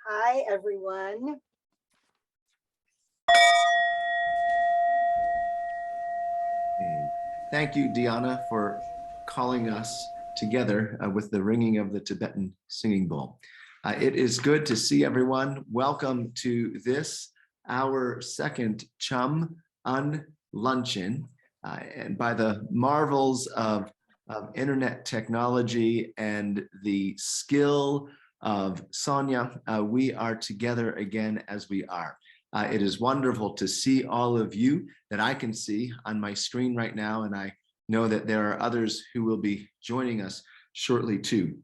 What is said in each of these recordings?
Hi, everyone. Thank you, Deanna, for calling us together with the ringing of the Tibetan singing bowl. It is good to see everyone. Welcome to this, our second CHUM Luncheon. And by the marvels of internet technology and the skill of Sonia, we are together again as we are. It is wonderful to see all of you that I can see on my screen right now, and I know that there are others who will be joining us shortly too.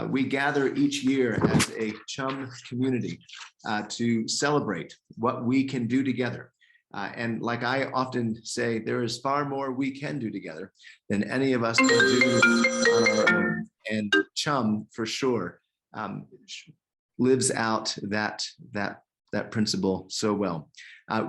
We gather each year as a CHUM community to celebrate what we can do together. And like I often say, there is far more we can do together than any of us can do on our own. And CHUM, for sure, lives out that principle so well.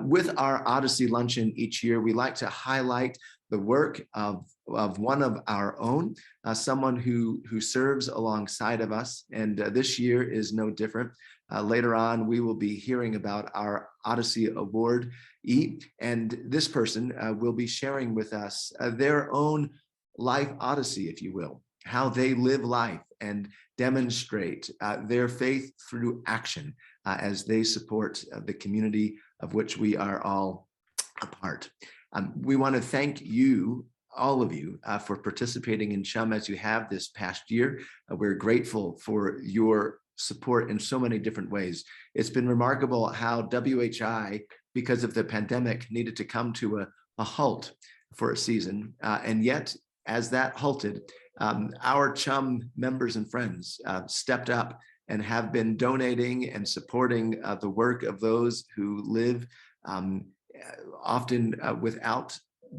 With our Odyssey Luncheon each year, we like to highlight the work of one of our own, someone who serves alongside of us. And this year is no different. Later on, we will be hearing about our Odyssey awardee, and this person will be sharing with us their own life odyssey, if you will, how they live life and demonstrate their faith through action as they support the community of which we are all a part. We want to thank you, all of you, for participating in CHUM as you have this past year. We're grateful for your support in so many different ways. It's been remarkable how WHI, because of the pandemic, needed to come to a halt for a season. And yet, as that halted, our CHUM members and friends stepped up and have been donating and supporting the work of those who live often without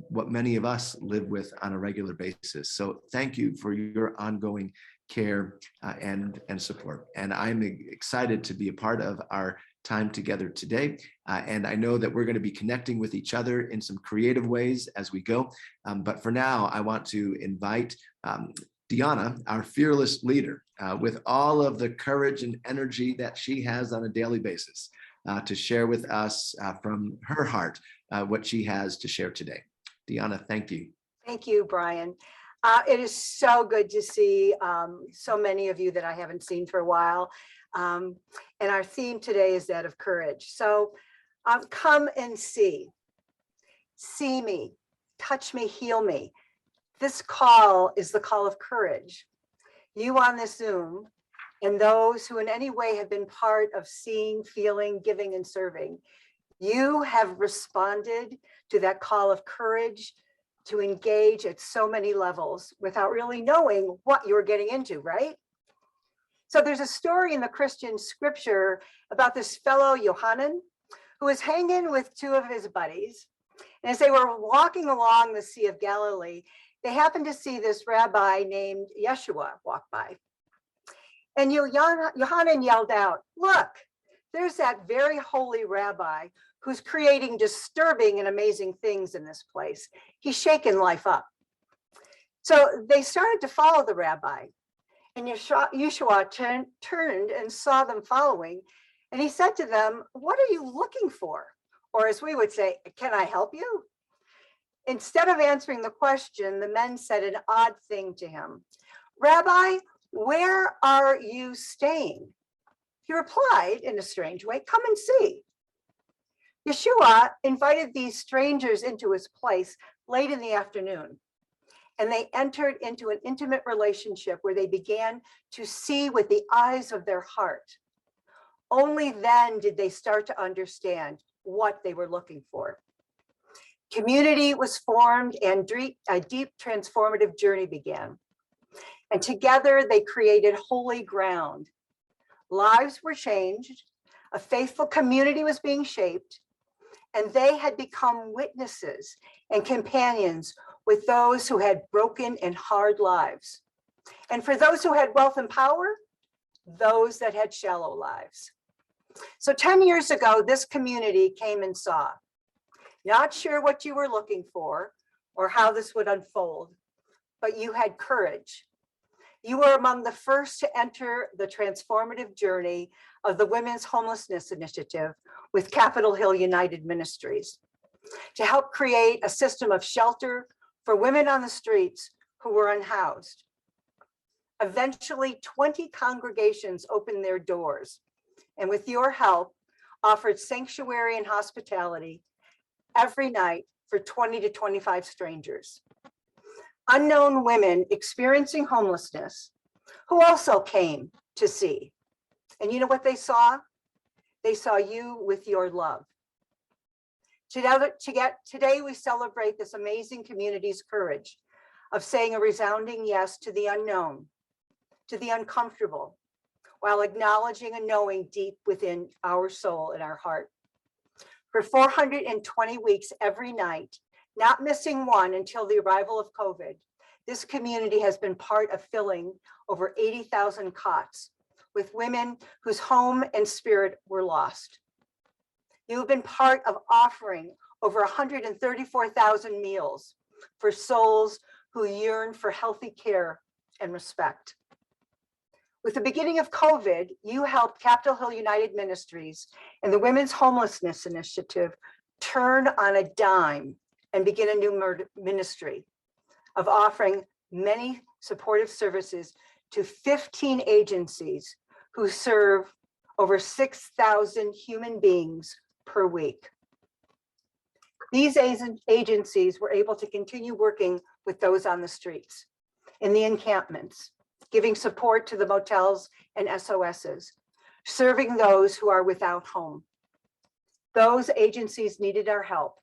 what many of us live with on a regular basis. So thank you for your ongoing care and support. And I'm excited to be a part of our time together today. And I know that we're going to be connecting with each other in some creative ways as we go. But for now, I want to invite Deanna, our fearless leader, with all of the courage and energy that she has on a daily basis, to share with us from her heart what she has to share today. Deanna, thank you. Thank you, Brian. It is so good to see so many of you that I haven't seen for a while. And our theme today is that of courage. So come and see me, touch me, heal me. This call is the call of courage. You on this Zoom and those who in any way have been part of seeing, feeling, giving, and serving, you have responded to that call of courage to engage at so many levels without really knowing what you were getting into, right? So there's a story in the Christian scripture about this fellow Yohanan who was hanging with two of his buddies. And as they were walking along the Sea of Galilee, they happened to see this rabbi named Yeshua walk by. And Yohanan yelled out, "Look, there's that very holy rabbi who's creating disturbing and amazing things in this place. He's shaking life up." So they started to follow the rabbi. And Yeshua turned and saw them following. And he said to them, "What are you looking for?" Or as we would say, "Can I help you?" Instead of answering the question, the men said an odd thing to him. "Rabbi, where are you staying?" He replied in a strange way, "Come and see." Yeshua invited these strangers into his place late in the afternoon, and they entered into an intimate relationship where they began to see with the eyes of their heart. Only then did they start to understand what they were looking for. Community was formed and a deep transformative journey began. And together they created holy ground. Lives were changed, a faithful community was being shaped, and they had become witnesses and companions with those who had broken and hard lives. And for those who had wealth and power, those that had shallow lives. So 10 years ago, this community came and saw. Not sure what you were looking for or how this would unfold, but you had courage. You were among the first to enter the transformative journey of the Women's Homelessness Initiative with Capitol Hill United Ministries to help create a system of shelter for women on the streets who were unhoused. Eventually, 20 congregations opened their doors, and with your help, offered sanctuary and hospitality every night for 20 to 25 strangers. Unknown women experiencing homelessness who also came to see. And you know what they saw? They saw you with your love. Today we celebrate this amazing community's courage of saying a resounding yes to the unknown, to the uncomfortable, while acknowledging a knowing deep within our soul and our heart. For 420 weeks every night, not missing one until the arrival of COVID, this community has been part of filling over 80,000 cots with women whose home and spirit were lost. You've been part of offering over 134,000 meals for souls who yearn for healthy care and respect. With the beginning of COVID, you helped Capitol Hill United Ministries and the Women's Homelessness Initiative turn on a dime and begin a new ministry of offering many supportive services to 15 agencies who serve over 6,000 human beings per week. These agencies were able to continue working with those on the streets, in the encampments, giving support to the motels and SOSs, serving those who are without home. Those agencies needed our help.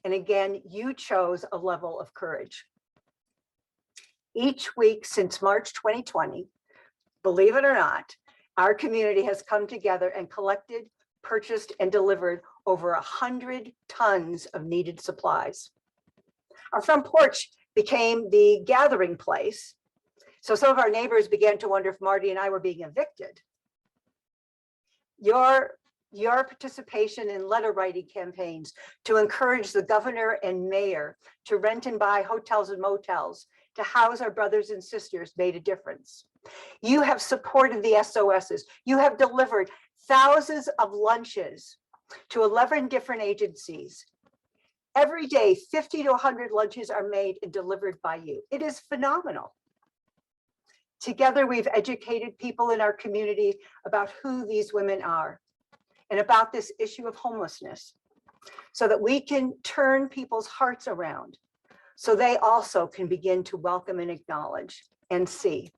And again, you chose a level of courage. Each week since March 2020, believe it or not, our community has come together and collected, purchased, and delivered over 100 tons of needed supplies. Our front porch became the gathering place. So some of our neighbors began to wonder if Marty and I were being evicted. Your participation in letter writing campaigns to encourage the governor and mayor to rent and buy hotels and motels to house our brothers and sisters made a difference. You have supported the SOSs. You have delivered thousands of lunches to 11 different agencies. Every day, 50 to 100 lunches are made and delivered by you. It is phenomenal. Together, we've educated people in our community about who these women are and about this issue of homelessness so that we can turn people's hearts around so they also can begin to welcome and acknowledge and see.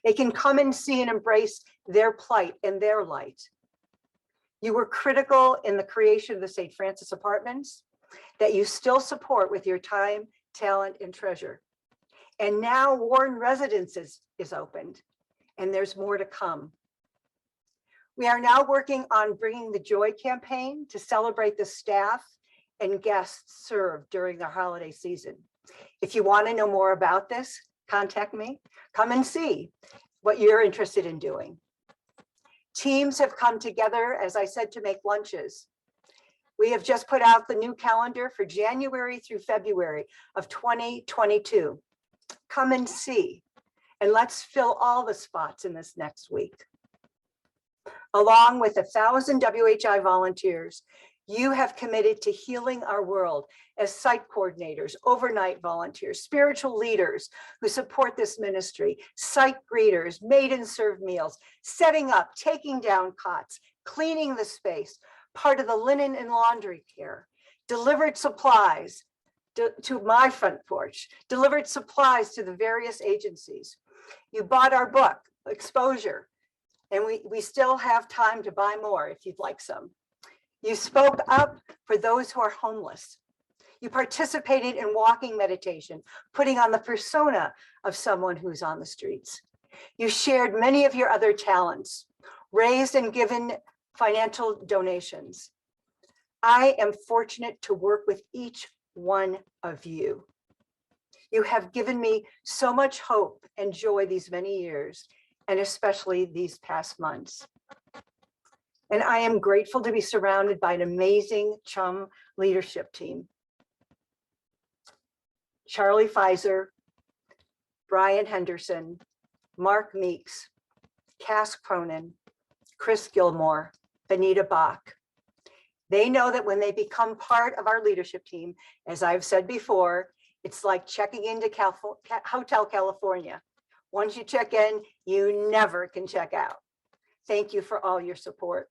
They can come and see and embrace their plight and their light. You were critical in the creation of the St. Francis Apartments that you still support with your time, talent, and treasure. And now Warren Residences is opened, and there's more to come. We are now working on bringing the Joy campaign to celebrate the staff and guests served during the holiday season. If you want to know more about this, contact me. Come and see what you're interested in doing. Teams have come together, as I said, to make lunches. We have just put out the new calendar for January through February of 2022. Come and see, and let's fill all the spots in this next week. Along with 1,000 WHI volunteers, you have committed to healing our world as site coordinators, overnight volunteers, spiritual leaders who support this ministry, site greeters, made and served meals, setting up, taking down cots, cleaning the space, part of the linen and laundry care, delivered supplies to my front porch, delivered supplies to the various agencies. You bought our book, Exposure, and we still have time to buy more if you'd like some. You spoke up for those who are homeless. You participated in walking meditation, putting on the persona of someone who's on the streets. You shared many of your other talents, raised and given financial donations. I am fortunate to work with each one of you. You have given me so much hope and joy these many years, and especially these past months. And I am grateful to be surrounded by an amazing CHUM leadership team. Charlie Pfizer, Brian Henderson, Mark Meeks, Cass Cronan, Chris Gilmore, Benita Bach. They know that when they become part of our leadership team, as I've said before, it's like checking into Hotel California. Once you check in, you never can check out. Thank you for all your support.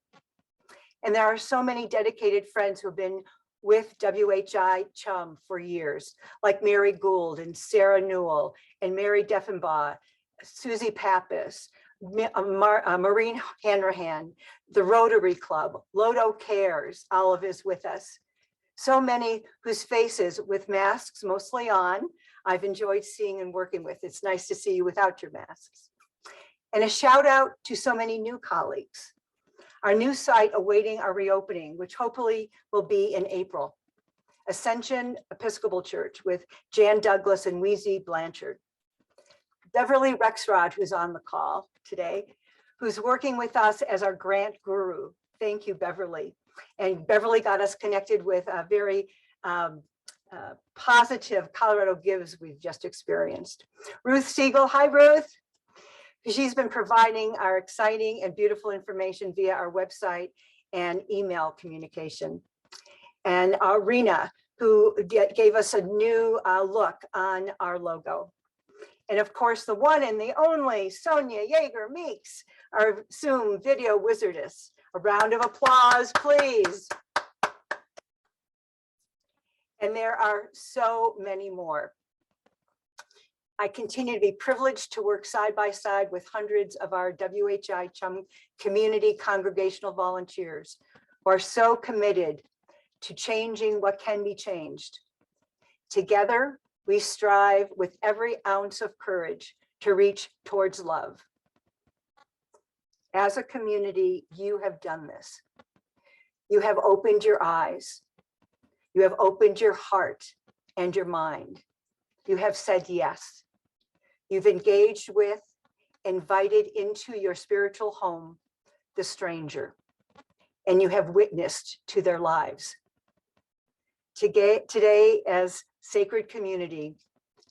And there are so many dedicated friends who have been with WHI CHUM for years, like Mary Gould and Sarah Newell and Mary Deffenbaugh, Susie Pappas, Maureen Hanrahan, the Rotary Club, Lodo Cares, Olive is with us. So many whose faces with masks mostly on, I've enjoyed seeing and working with. It's nice to see you without your masks. And a shout out to so many new colleagues. Our new site awaiting our reopening, which hopefully will be in April. Ascension Episcopal Church with Jan Douglas and Weezy Blanchard. Beverly Rexrod, who's on the call today, who's working with us as our grant guru. Thank you, Beverly. And Beverly got us connected with a very positive Colorado Gives we've just experienced. Ruth Siegel, hi Ruth. She's been providing our exciting and beautiful information via our website and email communication. And Rena, who gave us a new look on our logo. And of course, the one and the only Sonia Yeager Meeks, our Zoom video wizardess. A round of applause, please. And there are so many more. I continue to be privileged to work side by side with hundreds of our WHI CHUM community congregational volunteers who are so committed to changing what can be changed. Together, we strive with every ounce of courage to reach towards love. As a community, you have done this. You have opened your eyes. You have opened your heart and your mind. You have said yes. You've engaged with, invited into your spiritual home, the stranger, and you have witnessed to their lives. Today, as sacred community,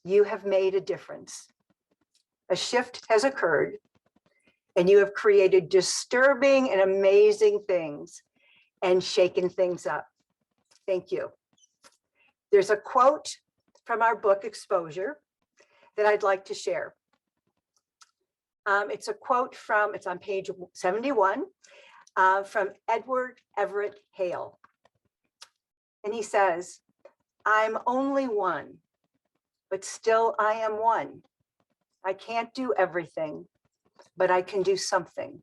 you have made a difference. A shift has occurred, and you have created disturbing and amazing things and shaken things up. Thank you. There's a quote from our book, Exposure, that I'd like to share. It's a quote from, it's on page 71, from Edward Everett Hale. And he says, "I'm only one, but still I am one. I can't do everything, but I can do something.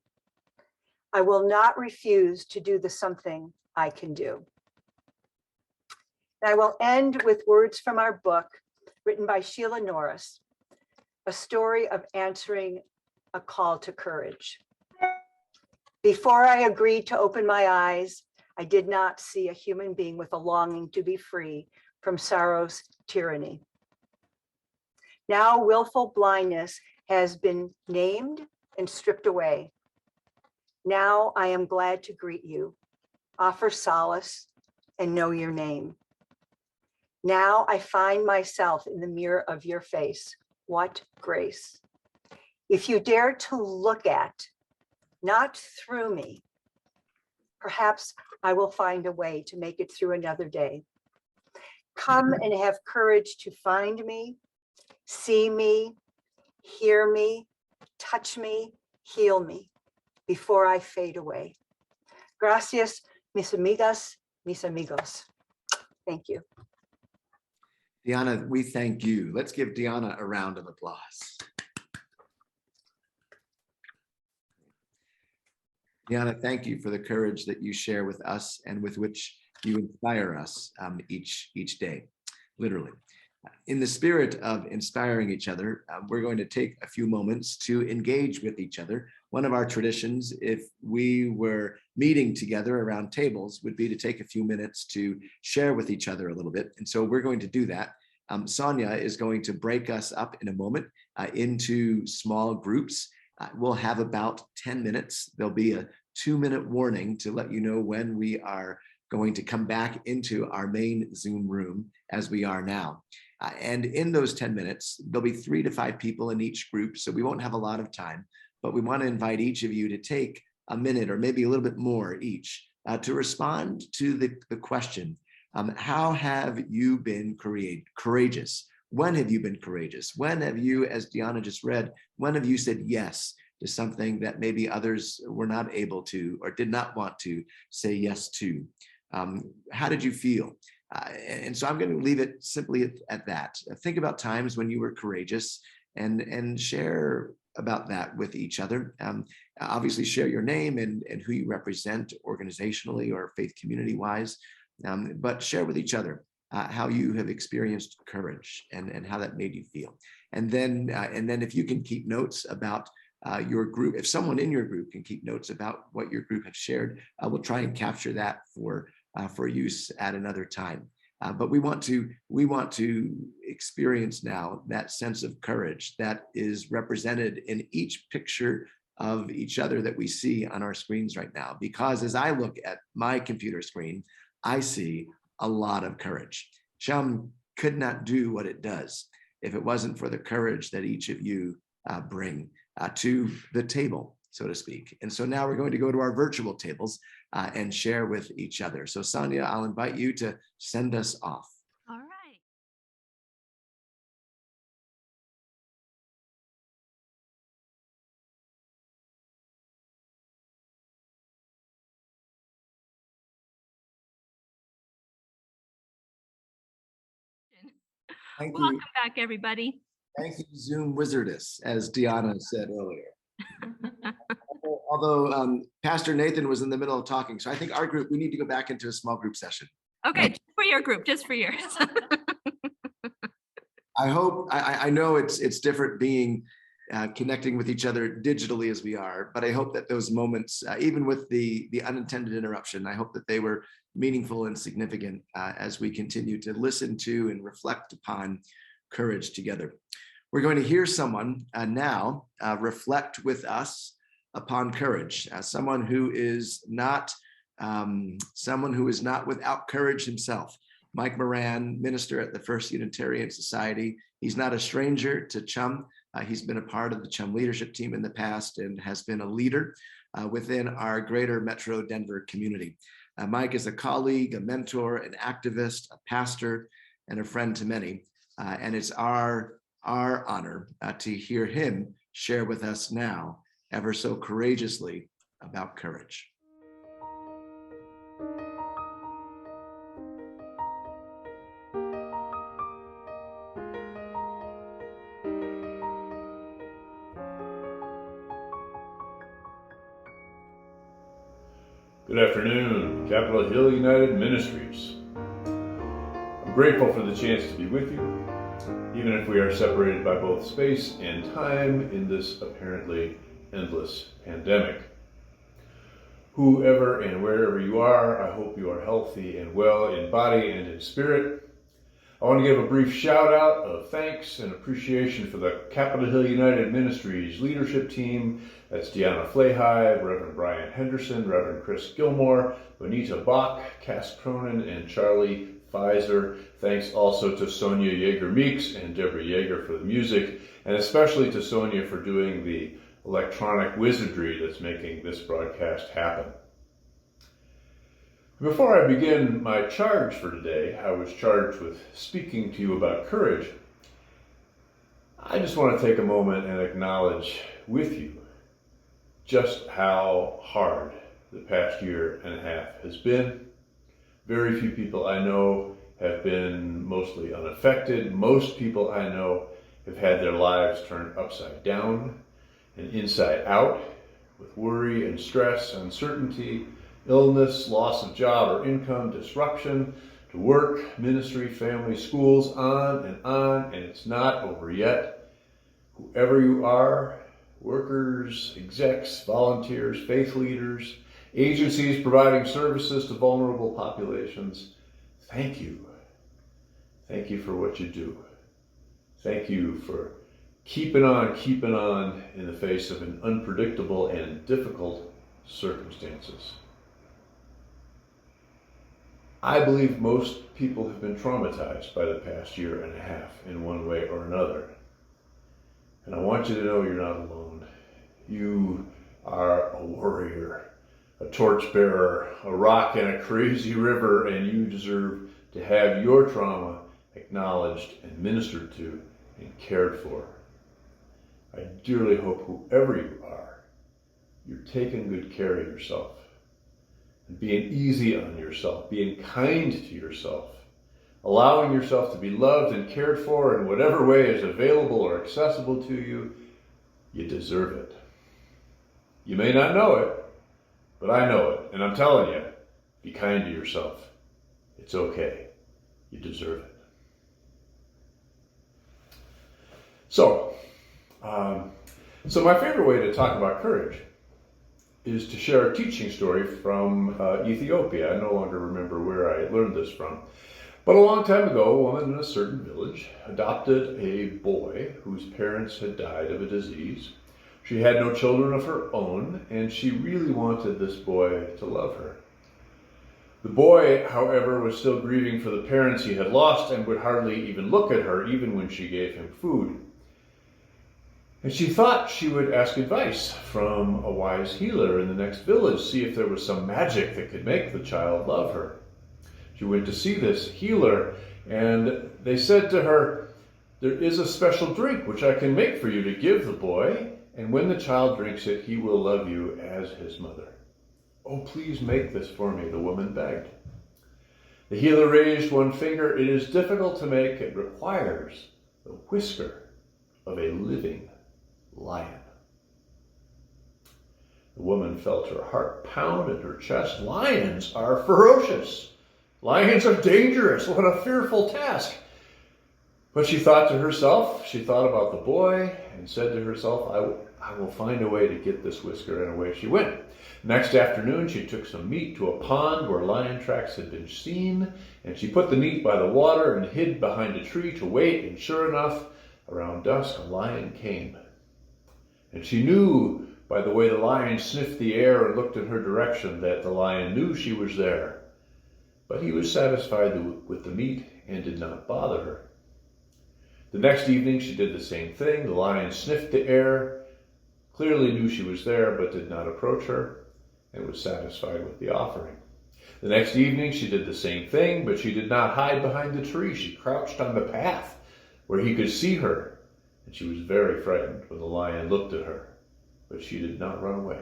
I will not refuse to do the something I can do." And I will end with words from our book, written by Sheila Norris, a story of answering a call to courage. Before I agreed to open my eyes, I did not see a human being with a longing to be free from sorrow's tyranny. Now willful blindness has been named and stripped away. Now I am glad to greet you, offer solace, and know your name. Now I find myself in the mirror of your face. What grace. If you dare to look at, not through me, perhaps I will find a way to make it through another day. Come and have courage to find me, see me, hear me, touch me, heal me before I fade away. Gracias, mis amigas, mis amigos. Thank you. Deanna, we thank you. Let's give Deanna a round of applause. Deanna, thank you for the courage that you share with us and with which you inspire us each day, literally. In the spirit of inspiring each other, we're going to take a few moments to engage with each other. One of our traditions, if we were meeting together around tables, would be to take a few minutes to share with each other a little bit. And so we're going to do that. Sonia is going to break us up in a moment into small groups. We'll have about 10 minutes. There'll be a 2-minute warning to let you know when we are going to come back into our main Zoom room as we are now. And in those 10 minutes, there'll be 3 to 5 people in each group, so we won't have a lot of time, but we want to invite each of you to take a minute or maybe a little bit more each to respond to the question, how have you been courageous? When have you been courageous? When have you, as Deanna just read, when have you said yes to something that maybe others were not able to or did not want to say yes to? How did you feel? And so I'm going to leave it simply at that. Think about times when you were courageous and share about that with each other. Obviously share your name and who you represent organizationally or faith community wise, but share with each other how you have experienced courage and how that made you feel. And then if you can keep notes about your group, if someone in your group can keep notes about what your group has shared, we'll try and capture that for use at another time. But we want to experience now that sense of courage that is represented in each picture of each other that we see on our screens right now. Because as I look at my computer screen, I see a lot of courage. CHUM could not do what it does if it wasn't for the courage that each of you bring to the table, so to speak. And so now we're going to go to our virtual tables and share with each other. So Sonia, I'll invite you to send us off. All right. Thank Welcome you. back, everybody. Thank you, Zoom Wizardess, as Deanna said earlier. Although Pastor Nathan was in the middle of talking, so I think our group, we need to go back into a small group session. Okay, just for your group, just for yours. I hope, I know it's different being connecting with each other digitally as we are, but I hope that those moments, even with the unintended interruption, I hope that they were meaningful and significant as we continue to listen to and reflect upon courage together. We're going to hear someone now reflect with us upon courage, someone who is not without courage himself. Mike Moran, minister at the First Unitarian Society. He's not a stranger to CHUM. He's been a part of the CHUM leadership team in the past and has been a leader within our greater Metro Denver community. Mike is a colleague, a mentor, an activist, a pastor, and a friend to many. And it's our honor to hear him share with us now, ever so courageously, about courage. Good afternoon, Capitol Hill United Ministries. I'm grateful for the chance to be with you, even if we are separated by both space and time in this apparently endless pandemic. Whoever and wherever you are, I hope you are healthy and well in body and in spirit. I want to give a brief shout out of thanks and appreciation for the Capitol Hill United Ministries leadership team. That's Deanna Flahey, Reverend Brian Henderson, Reverend Chris Gilmore, Bonita Bach, Cass Cronan, and Charlie Pfizer. Thanks also to Sonia Yeager-Meeks and Deborah Yeager for the music, and especially to Sonia for doing the electronic wizardry that's making this broadcast happen. Before I begin my charge for today, I was charged with speaking to you about courage. I just want to take a moment and acknowledge with you just how hard the past year and a half has been. Very few people I know have been mostly unaffected. Most people I know have had their lives turned upside down and inside out with worry and stress, uncertainty, illness, loss of job or income, disruption to work, ministry, family, schools, on, and it's not over yet. Whoever you are, workers, execs, volunteers, faith leaders, agencies providing services to vulnerable populations, thank you. Thank you for what you do. Thank you for keeping on in the face of an unpredictable and difficult circumstances. I believe most people have been traumatized by the past year and a half in one way or another. And I want you to know you're not alone. You are a warrior, a torchbearer, a rock in a crazy river, and you deserve to have your trauma acknowledged and ministered to and cared for. I dearly hope whoever you are, you're taking good care of yourself and being easy on yourself, being kind to yourself, allowing yourself to be loved and cared for in whatever way is available or accessible to you. You deserve it. You may not know it, but I know it. And I'm telling you, be kind to yourself. It's okay. You deserve it. So my favorite way to talk about courage is to share a teaching story from Ethiopia. I no longer remember where I learned this from. But a long time ago, a woman in a certain village adopted a boy whose parents had died of a disease. She had no children of her own, and she really wanted this boy to love her. The boy, however, was still grieving for the parents he had lost and would hardly even look at her, even when she gave him food. And she thought she would ask advice from a wise healer in the next village, see if there was some magic that could make the child love her. She went to see this healer, and they said to her, "There is a special drink which I can make for you to give the boy, and when the child drinks it, he will love you as his mother." "Oh, please make this for me," the woman begged. The healer raised one finger. "It is difficult to make. It requires the whisker of a living lion." The woman felt her heart pound in her chest. Lions are ferocious. Lions are dangerous. What a fearful task. But she thought to herself, she thought about the boy and said to herself, I will find a way to get this whisker, and away she went. Next afternoon, she took some meat to a pond where lion tracks had been seen, and she put the meat by the water and hid behind a tree to wait, and sure enough, around dusk, a lion came. And she knew by the way the lion sniffed the air and looked in her direction that the lion knew she was there. But he was satisfied with the meat and did not bother her. The next evening she did the same thing. The lion sniffed the air, clearly knew she was there, but did not approach her, and was satisfied with the offering. The next evening she did the same thing, but she did not hide behind the tree. She crouched on the path where he could see her, and she was very frightened when the lion looked at her, but she did not run away.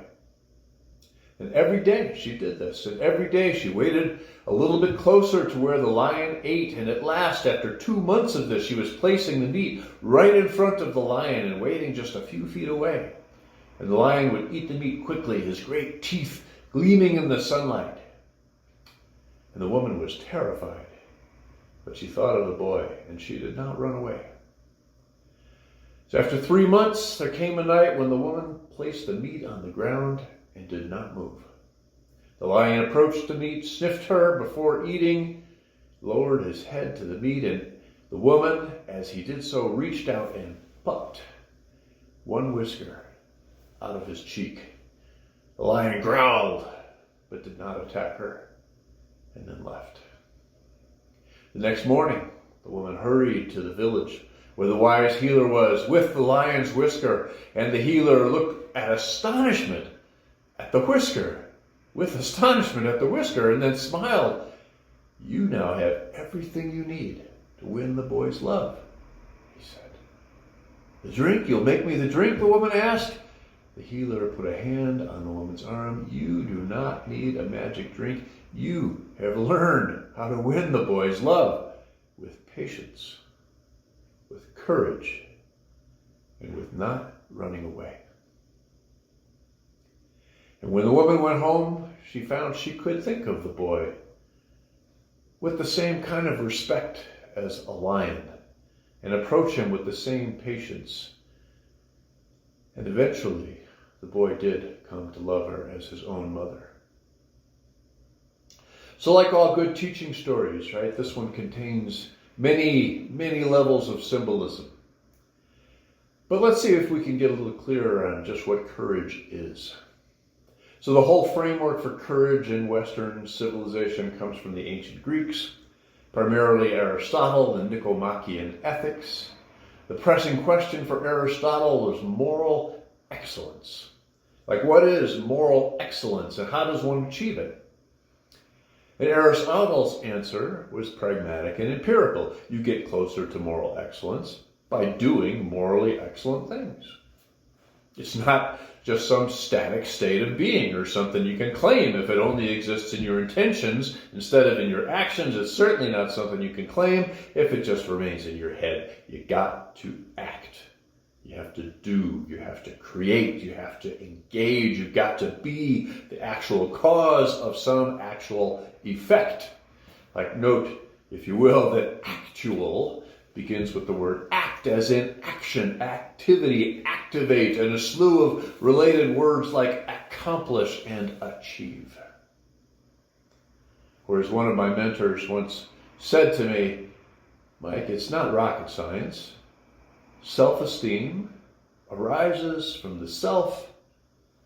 And every day she did this, and every day she waited a little bit closer to where the lion ate, and at last, after 2 months of this, she was placing the meat right in front of the lion and waiting just a few feet away. And the lion would eat the meat quickly, his great teeth gleaming in the sunlight. And the woman was terrified, but she thought of the boy, and she did not run away. So after 3 months, there came a night when the woman placed the meat on the ground and did not move. The lion approached the meat, sniffed her before eating, lowered his head to the meat, and the woman, as he did so, reached out and plucked one whisker out of his cheek. The lion growled, but did not attack her, and then left. The next morning, the woman hurried to the village where the wise healer was with the lion's whisker, and the healer looked at astonishment at the whisker, and then smiled. "You now have everything you need to win the boy's love," he said. "The drink? You'll make me the drink?" the woman asked. The healer put a hand on the woman's arm. "You do not need a magic drink. You have learned how to win the boy's love with patience, with courage, and with not running away." And when the woman went home, she found she could think of the boy with the same kind of respect as a lion and approach him with the same patience. And eventually, the boy did come to love her as his own mother. So like all good teaching stories, right, this one contains many, many levels of symbolism. But let's see if we can get a little clearer on just what courage is. So the whole framework for courage in Western civilization comes from the ancient Greeks, primarily Aristotle, the Nicomachean Ethics. The pressing question for Aristotle was moral excellence. Like, what is moral excellence and how does one achieve it? And Aristotle's answer was pragmatic and empirical. You get closer to moral excellence by doing morally excellent things. It's not just some static state of being or something you can claim if it only exists in your intentions instead of in your actions. It's certainly not something you can claim if it just remains in your head. You got to act. You have to do. You have to create. You have to engage. You've got to be the actual cause of some actual effect. Like, note, if you will, that actual begins with the word act, as in action, activity, activate, and a slew of related words like accomplish and achieve. Or as one of my mentors once said to me, Mike, it's not rocket science. Self-esteem arises from the self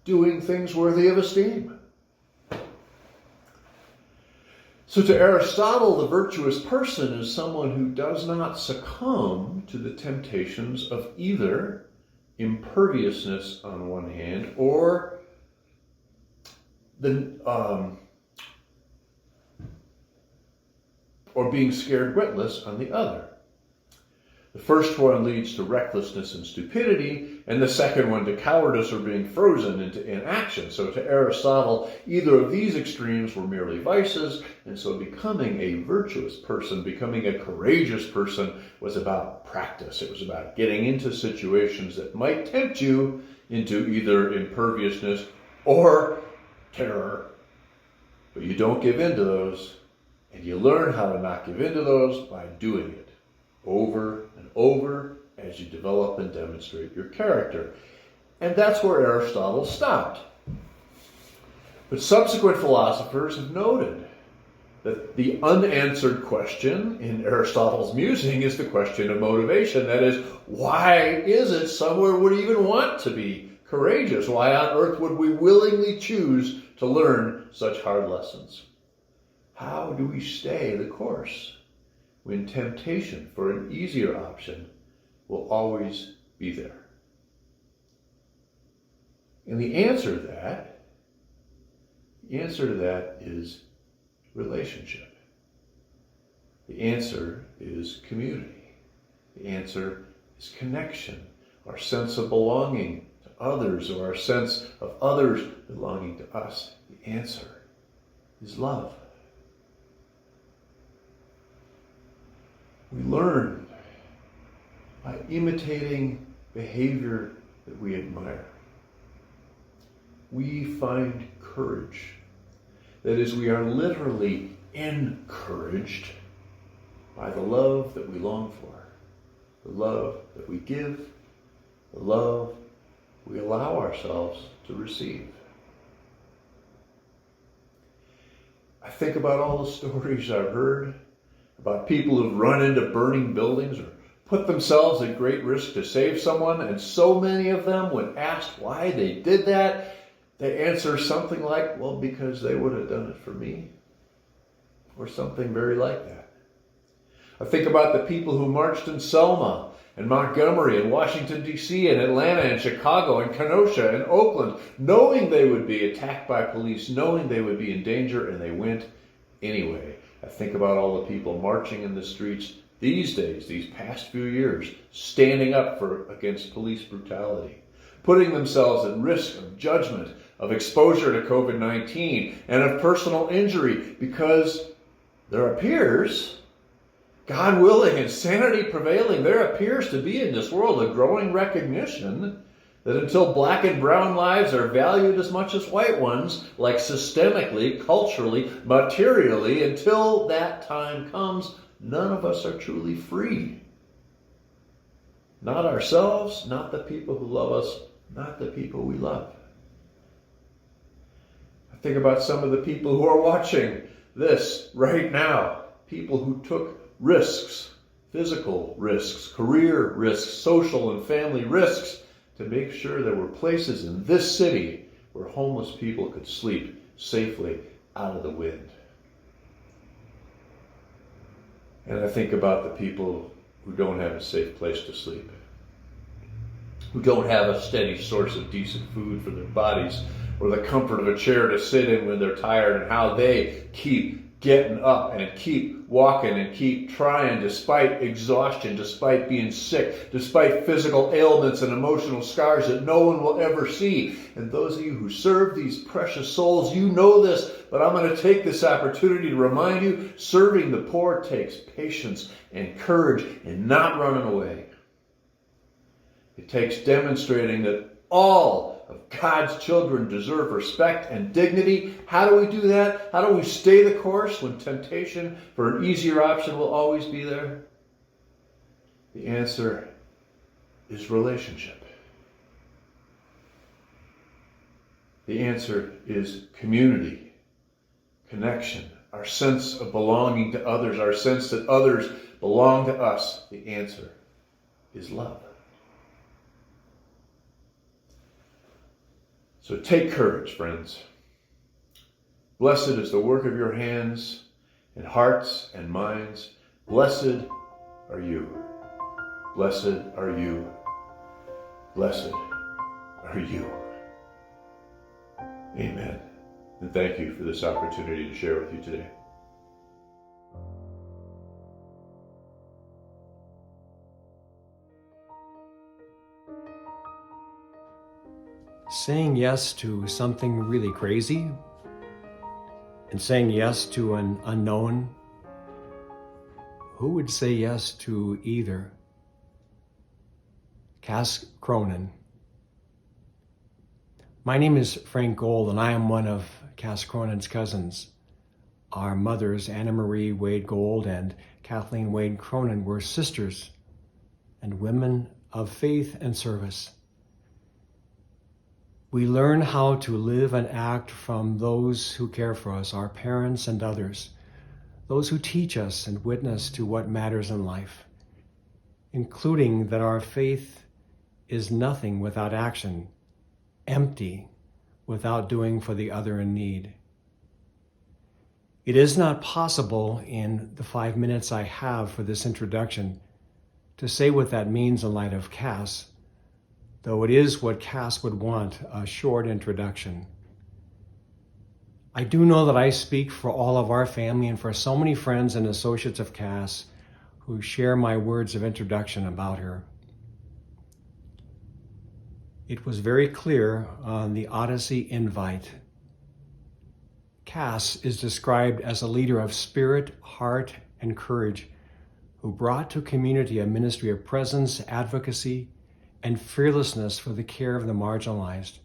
doing things worthy of esteem. So to Aristotle, the virtuous person is someone who does not succumb to the temptations of either imperviousness on one hand or being scared witless on the other. The first one leads to recklessness and stupidity, and the second one to cowardice or being frozen into inaction. So to Aristotle, either of these extremes were merely vices, and so becoming a virtuous person, becoming a courageous person, was about practice. It was about getting into situations that might tempt you into either imperviousness or terror. But you don't give in to those, and you learn how to not give in to those by doing it over and over as you develop and demonstrate your character. And that's where Aristotle stopped. But subsequent philosophers have noted that the unanswered question in Aristotle's musing is the question of motivation. That is, why is it someone would even want to be courageous? Why on earth would we willingly choose to learn such hard lessons? How do we stay the course when temptation for an easier option will always be there? And the answer to that is relationship. The answer is community. The answer is connection, our sense of belonging to others, or our sense of others belonging to us. The answer is love. We learn by imitating behavior that we admire. We find courage. That is, we are literally encouraged by the love that we long for, the love that we give, the love we allow ourselves to receive. I think about all the stories I've heard about people who've run into burning buildings or put themselves at great risk to save someone, and so many of them, when asked why they did that, they answer something like, well, because they would have done it for me, or something very like that. I think about the people who marched in Selma and Montgomery and Washington, D.C. and Atlanta and Chicago and Kenosha and Oakland, knowing they would be attacked by police, knowing they would be in danger, and they went anyway. I think about all the people marching in the streets these days, these past few years, standing up against police brutality, putting themselves at risk of judgment, of exposure to COVID-19, and of personal injury, because there appears, God willing and sanity prevailing, there appears to be in this world a growing recognition that until black and brown lives are valued as much as white ones, like systemically, culturally, materially, until that time comes, none of us are truly free. Not ourselves, not the people who love us, not the people we love. I think about some of the people who are watching this right now. People who took risks, physical risks, career risks, social and family risks, to make sure there were places in this city where homeless people could sleep safely out of the wind. And I think about the people who don't have a safe place to sleep, who don't have a steady source of decent food for their bodies, or the comfort of a chair to sit in when they're tired, and how they keep getting up and keep walking and keep trying despite exhaustion, despite being sick, despite physical ailments and emotional scars that no one will ever see. And those of you who serve these precious souls, you know this, but I'm going to take this opportunity to remind you, serving the poor takes patience and courage and not running away. It takes demonstrating that all of God's children deserve respect and dignity. How do we do that? How do we stay the course when temptation for an easier option will always be there? The answer is relationship. The answer is community, connection, our sense of belonging to others, our sense that others belong to us. The answer is love. So take courage, friends. Blessed is the work of your hands, and hearts and minds. Blessed are you. Blessed are you. Blessed are you. Amen. And thank you for this opportunity to share with you today. Saying yes to something really crazy and saying yes to an unknown, who would say yes to either? Cass Cronan. My name is Frank Gold, and I am one of Cass Cronan's cousins. Our mothers, Anna Marie Wade Gold and Kathleen Wade Cronan, were sisters and women of faith and service. We learn how to live and act from those who care for us, our parents and others, those who teach us and witness to what matters in life, including that our faith is nothing without action, empty without doing for the other in need. It is not possible in the 5 minutes I have for this introduction to say what that means in light of Cass, though it is what Cass would want, a short introduction. I do know that I speak for all of our family and for so many friends and associates of Cass who share my words of introduction about her. It was very clear on the Odyssey invite. Cass is described as a leader of spirit, heart, and courage who brought to community a ministry of presence, advocacy, and fearlessness for the care of the marginalized.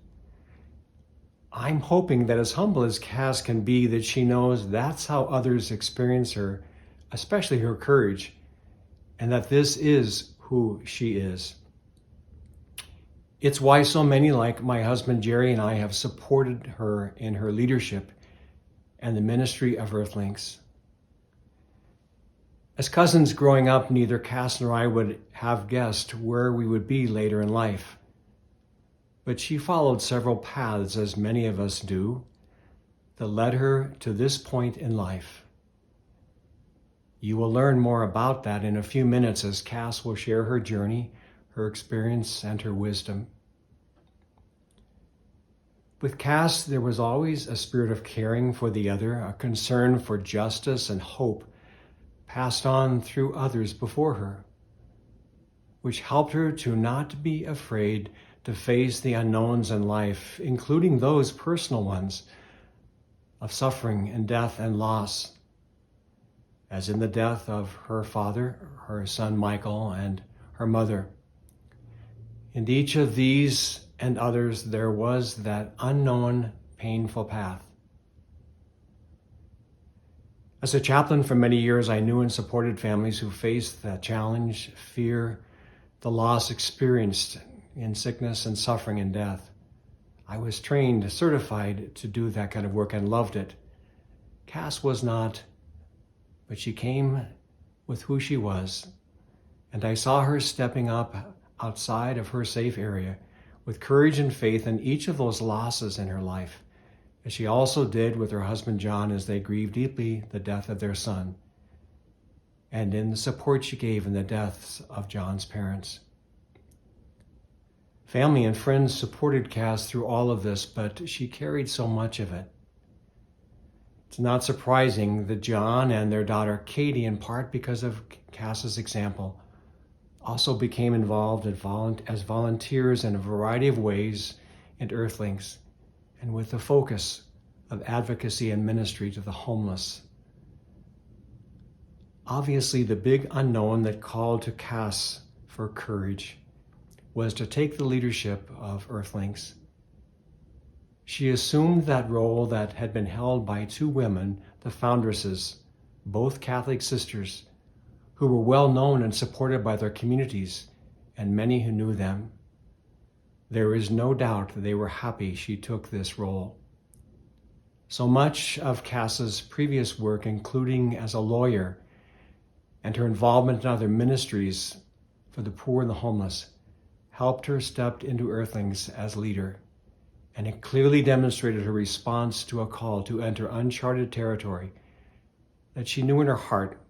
I'm hoping that as humble as Cass can be, that she knows that's how others experience her, especially her courage, and that this is who she is. It's why so many, like my husband Jerry and I, have supported her in her leadership and the ministry of Earthlinks. As cousins growing up, neither Cass nor I would have guessed where we would be later in life. But she followed several paths, as many of us do, that led her to this point in life. You will learn more about that in a few minutes as Cass will share her journey, her experience, and her wisdom. With Cass, there was always a spirit of caring for the other, a concern for justice and hope passed on through others before her, which helped her to not be afraid to face the unknowns in life, including those personal ones of suffering and death and loss, as in the death of her father, her son Michael, and her mother. In each of these and others, there was that unknown, painful path. As a chaplain for many years, I knew and supported families who faced that challenge, fear, the loss experienced in sickness and suffering and death. I was trained, certified to do that kind of work and loved it. Cass was not, but she came with who she was, and I saw her stepping up outside of her safe area with courage and faith in each of those losses in her life, as she also did with her husband John as they grieved deeply the death of their son, and in the support she gave in the deaths of John's parents. Family and friends supported Cass through all of this, but she carried so much of it. It's not surprising that John and their daughter Katie, in part because of Cass's example, also became involved as volunteers in a variety of ways in Earthlings, and with the focus of advocacy and ministry to the homeless. Obviously, the big unknown that called to Cass for courage was to take the leadership of Earthlings. She assumed that role that had been held by two women, the foundresses, both Catholic sisters, who were well known and supported by their communities and many who knew them. There is no doubt that they were happy she took this role. So much of Cass's previous work, including as a lawyer, and her involvement in other ministries for the poor and the homeless, helped her step into Earthlings as leader, and it clearly demonstrated her response to a call to enter uncharted territory that she knew in her heart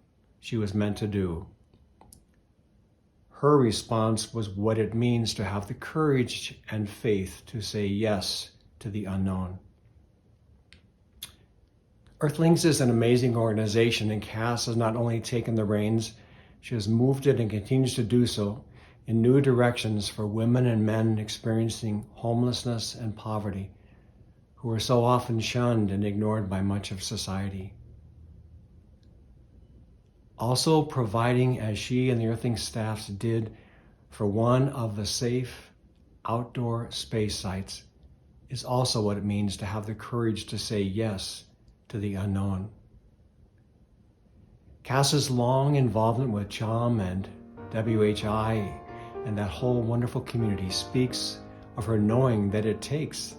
she was meant to do. Her response was what it means to have the courage and faith to say yes to the unknown. Earthlings is an amazing organization, and Cass has not only taken the reins, she has moved it and continues to do so in new directions for women and men experiencing homelessness and poverty, who are so often shunned and ignored by much of society. Also providing, as she and the Earthlings staffs did, for one of the safe outdoor space sites is also what it means to have the courage to say yes to the unknown. Cass's long involvement with CHUM and WHI and that whole wonderful community speaks of her knowing that it takes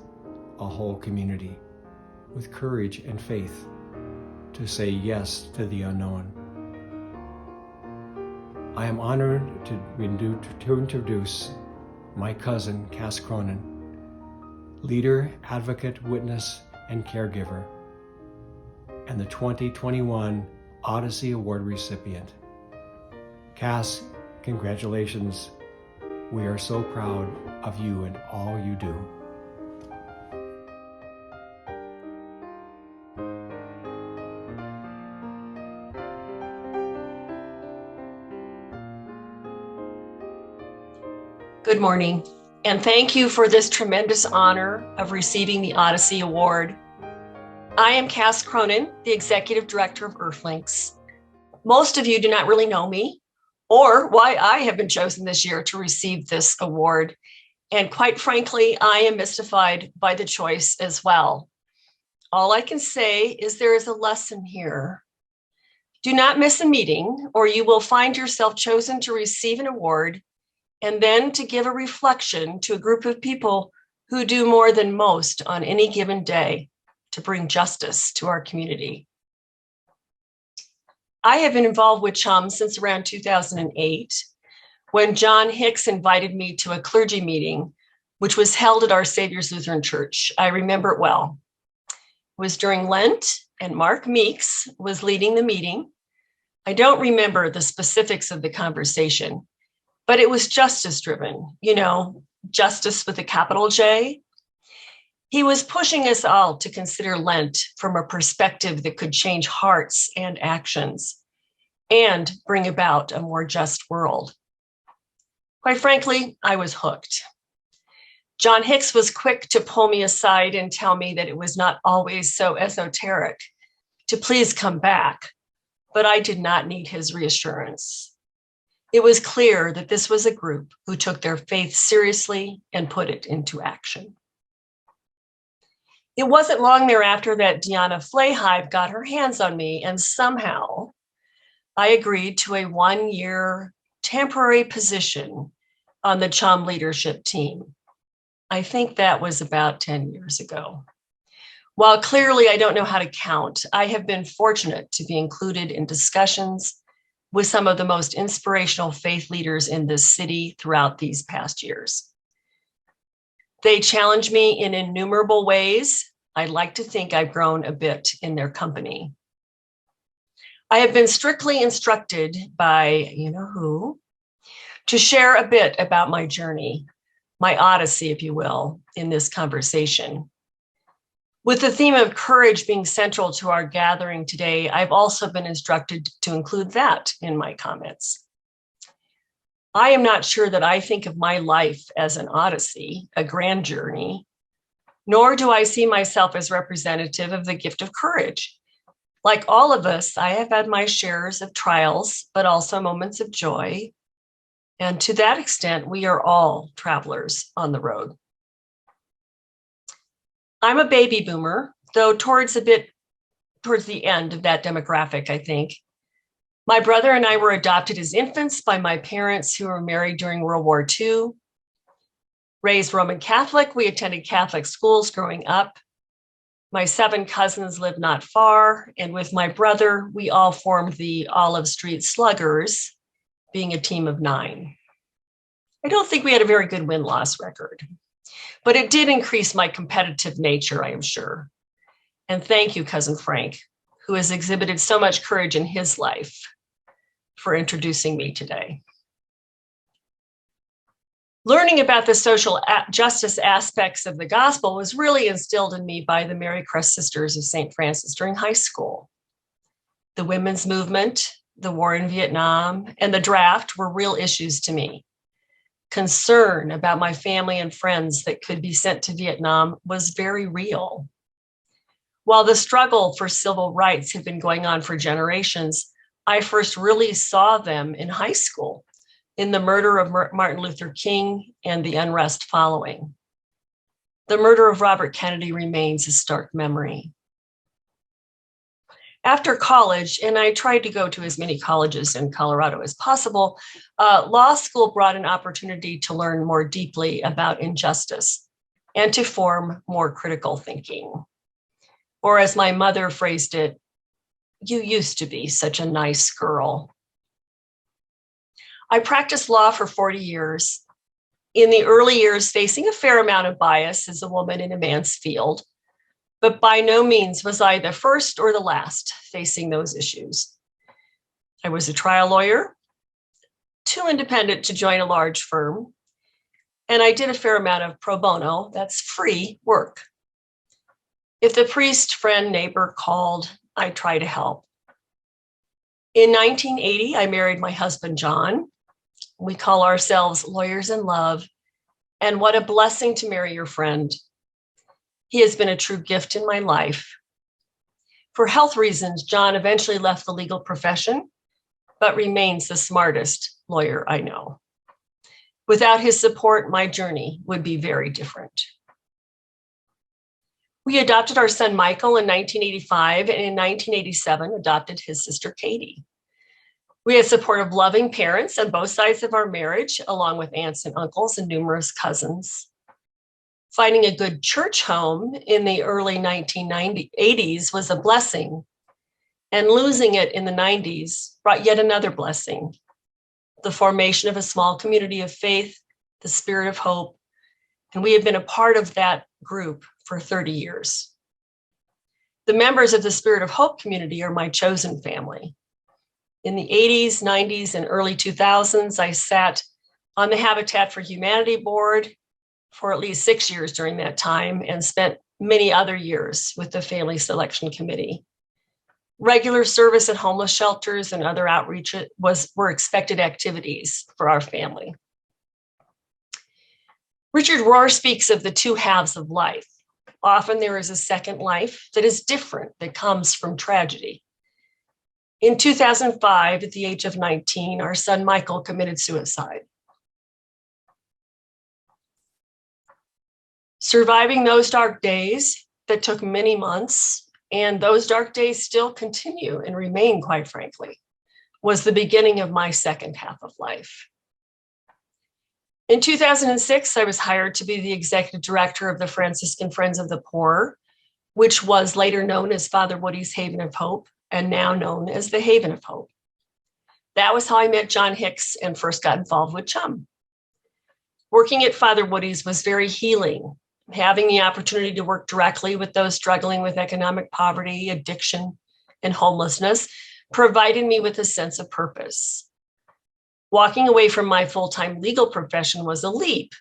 a whole community with courage and faith to say yes to the unknown. I am honored to introduce my cousin, Cass Cronan, leader, advocate, witness, and caregiver, and the 2021 Odyssey Award recipient. Cass, congratulations. We are so proud of you and all you do. Good morning, and thank you for this tremendous honor of receiving the Odyssey Award. I am Cass Cronan, the Executive Director of Earthlings. Most of you do not really know me or why I have been chosen this year to receive this award. And quite frankly, I am mystified by the choice as well. All I can say is there is a lesson here. Do not miss a meeting, or you will find yourself chosen to receive an award and then to give a reflection to a group of people who do more than most on any given day to bring justice to our community. I have been involved with CHUM since around 2008, when John Hicks invited me to a clergy meeting, which was held at Our Savior's Lutheran Church. I remember it well. It was during Lent, and Mark Meeks was leading the meeting. I don't remember the specifics of the conversation, but it was justice-driven, justice with a capital J. He was pushing us all to consider Lent from a perspective that could change hearts and actions and bring about a more just world. Quite frankly, I was hooked. John Hicks was quick to pull me aside and tell me that it was not always so esoteric to please come back, but I did not need his reassurance. It was clear that this was a group who took their faith seriously and put it into action. It wasn't long thereafter that Deanna Flahive got her hands on me, and somehow I agreed to a 1-year temporary position on the CHUM leadership team. I think that was about 10 years ago. While clearly I don't know how to count, I have been fortunate to be included in discussions with some of the most inspirational faith leaders in this city throughout these past years. They challenge me in innumerable ways. I'd like to think I've grown a bit in their company. I have been strictly instructed by you-know-who to share a bit about my journey, my odyssey, if you will, in this conversation. With the theme of courage being central to our gathering today, I've also been instructed to include that in my comments. I am not sure that I think of my life as an odyssey, a grand journey, nor do I see myself as representative of the gift of courage. Like all of us, I have had my shares of trials, but also moments of joy. And to that extent, we are all travelers on the road. I'm a baby boomer, though towards the end of that demographic, I think. My brother and I were adopted as infants by my parents who were married during World War II. Raised Roman Catholic, we attended Catholic schools growing up. My 7 cousins lived not far, and with my brother, we all formed the Olive Street Sluggers, being a team of 9. I don't think we had a very good win-loss record, but it did increase my competitive nature, I am sure. And thank you, Cousin Frank, who has exhibited so much courage in his life, for introducing me today. Learning about the social justice aspects of the gospel was really instilled in me by the Mary Crest Sisters of St. Francis during high school. The women's movement, the war in Vietnam, and the draft were real issues to me. Concern about my family and friends that could be sent to Vietnam was very real. While the struggle for civil rights had been going on for generations, I first really saw them in high school, in the murder of Martin Luther King and the unrest following. The murder of Robert Kennedy remains a stark memory. After college, and I tried to go to as many colleges in Colorado as possible, law school brought an opportunity to learn more deeply about injustice and to form more critical thinking. Or as my mother phrased it, "You used to be such a nice girl." I practiced law for 40 years. In the early years, facing a fair amount of bias as a woman in a man's field, but by no means was I the first or the last facing those issues. I was a trial lawyer, too independent to join a large firm, and I did a fair amount of pro bono, that's free work. If the priest, friend, neighbor called, I'd try to help. In 1980, I married my husband, John. We call ourselves lawyers in love, and what a blessing to marry your friend. He has been a true gift in my life. For health reasons, John eventually left the legal profession, but remains the smartest lawyer I know. Without his support, my journey would be very different. We adopted our son Michael in 1985, and in 1987 adopted his sister Katie. We had supportive, loving parents on both sides of our marriage, along with aunts and uncles and numerous cousins. Finding a good church home in the early 1980s was a blessing, and losing it in the 90s brought yet another blessing: the formation of a small community of faith, the Spirit of Hope, and we have been a part of that group for 30 years. The members of the Spirit of Hope community are my chosen family. In the 80s, 90s, and early 2000s, I sat on the Habitat for Humanity board for at least 6 years during that time and spent many other years with the Family Selection Committee. Regular service at homeless shelters and other outreach were expected activities for our family. Richard Rohr speaks of the 2 halves of life. Often there is a second life that is different, that comes from tragedy. In 2005, at the age of 19, our son Michael committed suicide. Surviving those dark days that took many months, and those dark days still continue and remain, quite frankly, was the beginning of my second half of life. In 2006, I was hired to be the executive director of the Franciscan Friends of the Poor, which was later known as Father Woody's Haven of Hope, and now known as the Haven of Hope. That was how I met John Hicks and first got involved with CHUM. Working at Father Woody's was very healing. Having the opportunity to work directly with those struggling with economic poverty, addiction, and homelessness provided me with a sense of purpose. Walking away from my full-time legal profession was a leap,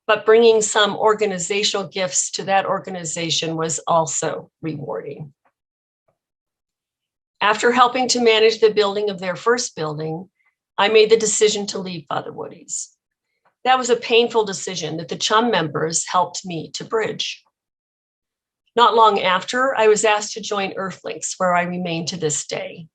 but bringing some organizational gifts to that organization was also rewarding. After helping to manage the building of their first building, I made the decision to leave Father Woody's. That was a painful decision that the CHUM members helped me to bridge. Not long after, I was asked to join Earthlinks, where I remain to this day.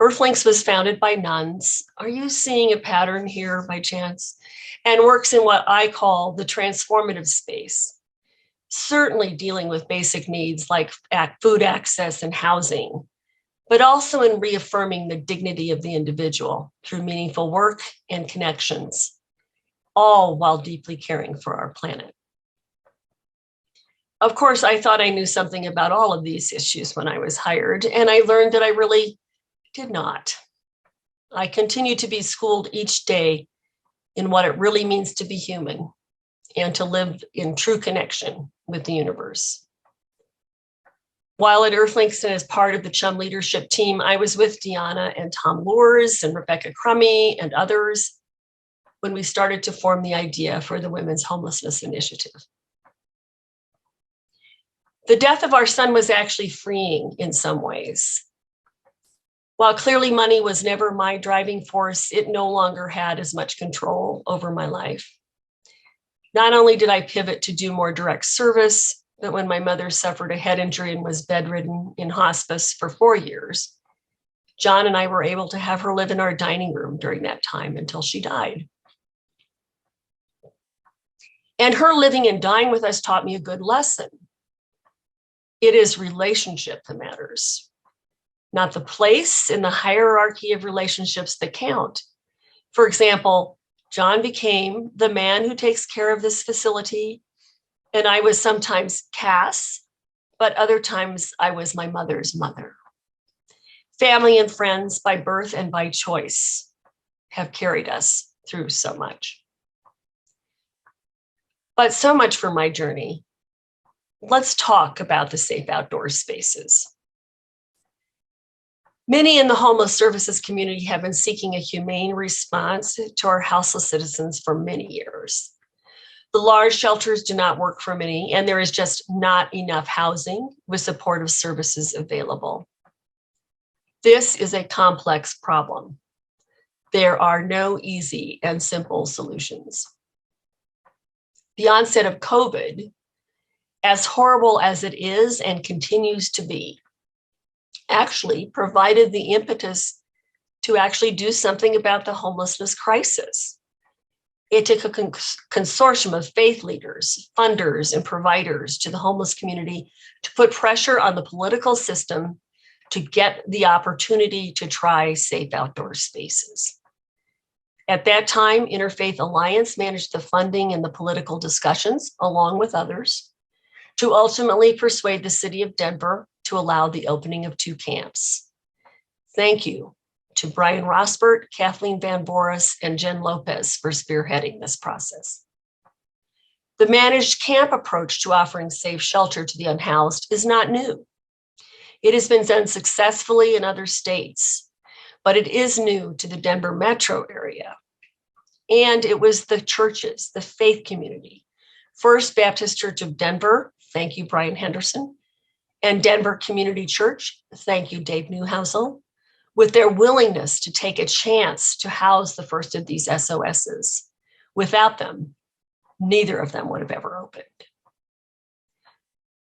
Earthlinks was founded by nuns. Are you seeing a pattern here by chance? And works in what I call the transformative space, certainly dealing with basic needs like food access and housing, but also in reaffirming the dignity of the individual through meaningful work and connections, all while deeply caring for our planet. Of course, I thought I knew something about all of these issues when I was hired, and I learned that I really did not. I continue to be schooled each day in what it really means to be human and to live in true connection with the universe. While at Earthlinks and as part of the CHUM leadership team, I was with Deanna and Tom Loers and Rebecca Crummy and others when we started to form the idea for the Women's Homelessness Initiative. The death of our son was actually freeing in some ways. While clearly money was never my driving force, it no longer had as much control over my life. Not only did I pivot to do more direct service, but when my mother suffered a head injury and was bedridden in hospice for 4 years, John and I were able to have her live in our dining room during that time until she died. And her living and dying with us taught me a good lesson. It is relationship that matters, not the place in the hierarchy of relationships that count. For example, John became the man who takes care of this facility, and I was sometimes Cass, but other times I was my mother's mother. Family and friends by birth and by choice have carried us through so much. But so much for my journey. Let's talk about the safe outdoor spaces. Many in the homeless services community have been seeking a humane response to our houseless citizens for many years. The large shelters do not work for many, and there is just not enough housing with supportive services available. This is a complex problem. There are no easy and simple solutions. The onset of COVID, as horrible as it is and continues to be, actually provided the impetus to actually do something about the homelessness crisis. It took a consortium of faith leaders, funders, and providers to the homeless community to put pressure on the political system to get the opportunity to try safe outdoor spaces. At that time, Interfaith Alliance managed the funding and the political discussions, along with others, to ultimately persuade the city of Denver to allow the opening of 2 camps. Thank you to Brian Rosbert, Kathleen Van Boris, and Jen Lopez for spearheading this process. The managed camp approach to offering safe shelter to the unhoused is not new. It has been done successfully in other states, but it is new to the Denver metro area. And it was the churches, the faith community, First Baptist Church of Denver, thank you, Brian Henderson, and Denver Community Church, thank you, Dave Newhousel, with their willingness to take a chance to house the first of these SOSs. Without them, neither of them would have ever opened.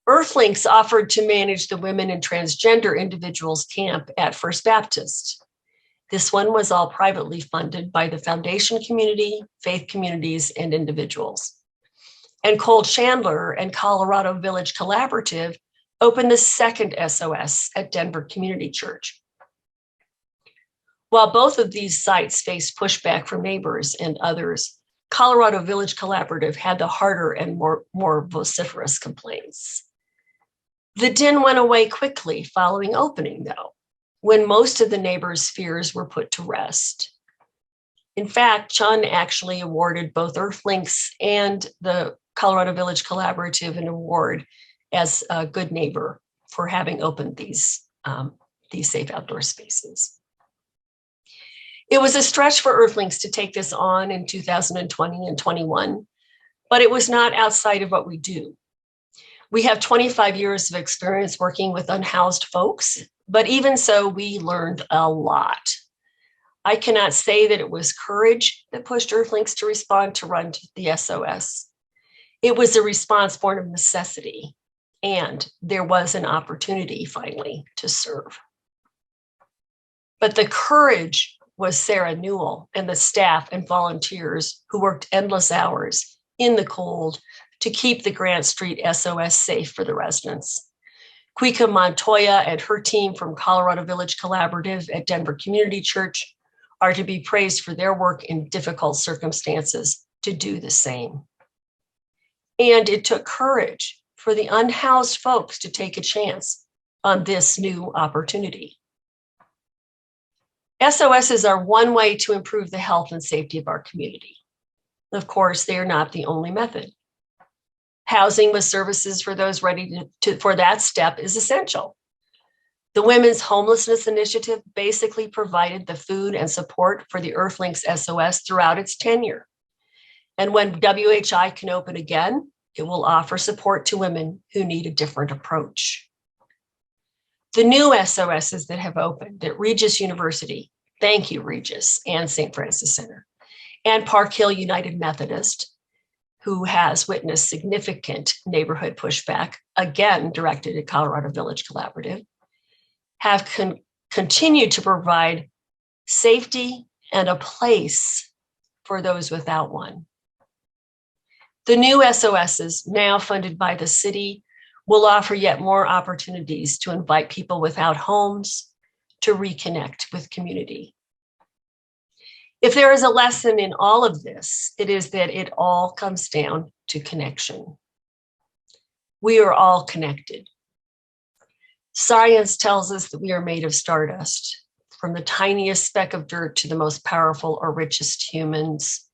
Earthlinks offered to manage the women and transgender individuals camp at First Baptist. This one was all privately funded by the foundation community, faith communities, and individuals. And Cole Chandler and Colorado Village Collaborative opened the second SOS at Denver Community Church. While both of these sites faced pushback from neighbors and others, Colorado Village Collaborative had the harder and more vociferous complaints. The din went away quickly following opening, though, when most of the neighbors' fears were put to rest. In fact, CHUM actually awarded both Earthlinks and the Colorado Village Collaborative an award as a good neighbor for having opened these safe outdoor spaces. It was a stretch for Earthlinks to take this on in 2020 and 21, but it was not outside of what we do. We have 25 years of experience working with unhoused folks, but even so, we learned a lot. I cannot say that it was courage that pushed Earthlinks to respond to run to the SOS. It was a response born of necessity, and there was an opportunity finally to serve. But the courage was Sarah Newell and the staff and volunteers who worked endless hours in the cold to keep the Grant Street SOS safe for the residents. Quica Montoya and her team from Colorado Village Collaborative at Denver Community Church are to be praised for their work in difficult circumstances to do the same. And it took courage for the unhoused folks to take a chance on this new opportunity. SOSs are one way to improve the health and safety of our community. Of course, they are not the only method. Housing with services for those ready for that step is essential. The Women's Homelessness Initiative basically provided the food and support for the Earthlinks SOS throughout its tenure. And when WHI can open again, it will offer support to women who need a different approach. The new SOSs that have opened at Regis University, thank you, Regis, and St. Francis Center, and Park Hill United Methodist, who has witnessed significant neighborhood pushback, again directed at Colorado Village Collaborative, have continued to provide safety and a place for those without one. The new SOSs, now funded by the city, will offer yet more opportunities to invite people without homes to reconnect with community. If there is a lesson in all of this, it is that it all comes down to connection. We are all connected. Science tells us that we are made of stardust, from the tiniest speck of dirt to the most powerful or richest humans.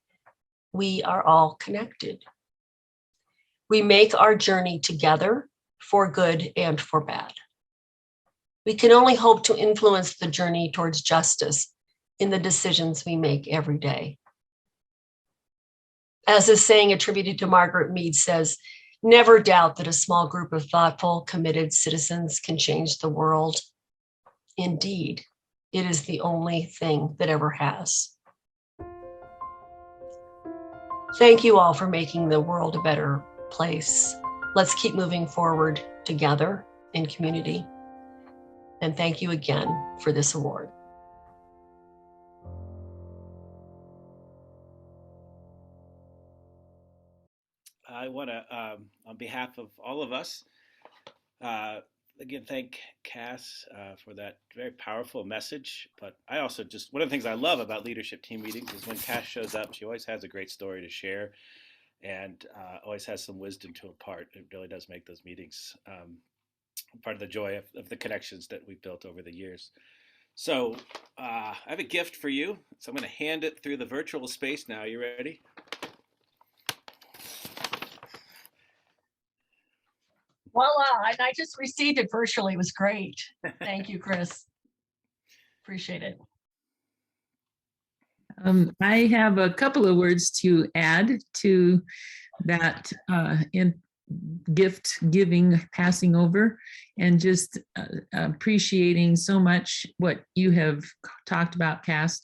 We are all connected. We make our journey together for good and for bad. We can only hope to influence the journey towards justice in the decisions we make every day. As a saying attributed to Margaret Mead says, never doubt that a small group of thoughtful, committed citizens can change the world. Indeed, it is the only thing that ever has. Thank you all for making the world a better place. Let's keep moving forward together in community. And thank you again for this award. I want to, on behalf of all of us, again, thank Cass for that very powerful message. But I also just, one of the things I love about leadership team meetings is when Cass shows up, she always has a great story to share and always has some wisdom to impart. It really does make those meetings part of the joy of the connections that we've built over the years. So I have a gift for you. So I'm going to hand it through the virtual space now. You ready? Voila, and I just received it virtually. It was great. Thank you, Chris. Appreciate it. I have a couple of words to add to that in gift giving, passing over, and just appreciating so much what you have talked about, Cass.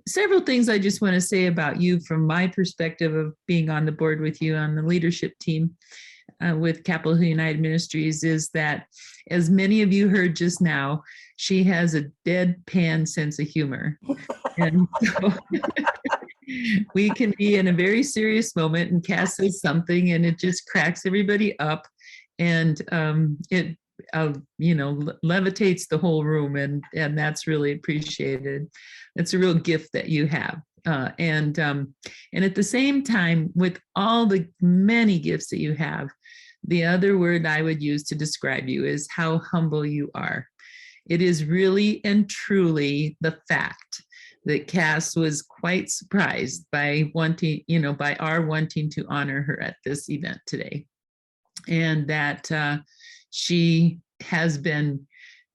Several things I just want to say about you from my perspective of being on the board with you on the leadership team with Capitol Hill United Ministries is that, as many of you heard just now, she has a deadpan sense of humor. And so we can be in a very serious moment and Cass says something and it just cracks everybody up, and it levitates the whole room, and that's really appreciated. It's a real gift that you have. And at the same time, with all the many gifts that you have, the other word I would use to describe you is how humble you are. It is really and truly the fact that Cass was quite surprised by wanting, by our wanting to honor her at this event today. And that she has been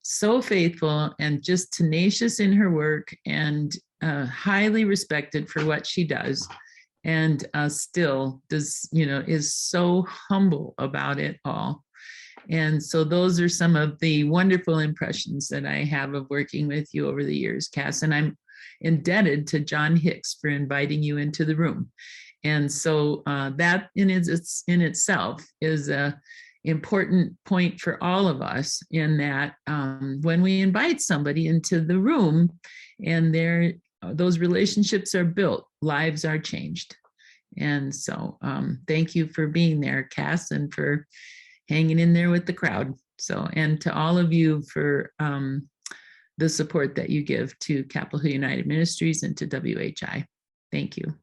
so faithful and just tenacious in her work, and highly respected for what she does, and still does, is so humble about it all. And so those are some of the wonderful impressions that I have of working with you over the years, Cass. And I'm indebted to John Hicks for inviting you into the room. And so that in itself is a important point for all of us, in that when we invite somebody into the room and those relationships are built, lives are changed. And so thank you for being there, Cass, and for hanging in there with the crowd. So, and to all of you for the support that you give to Capitol Hill United Ministries and to WHI. Thank you.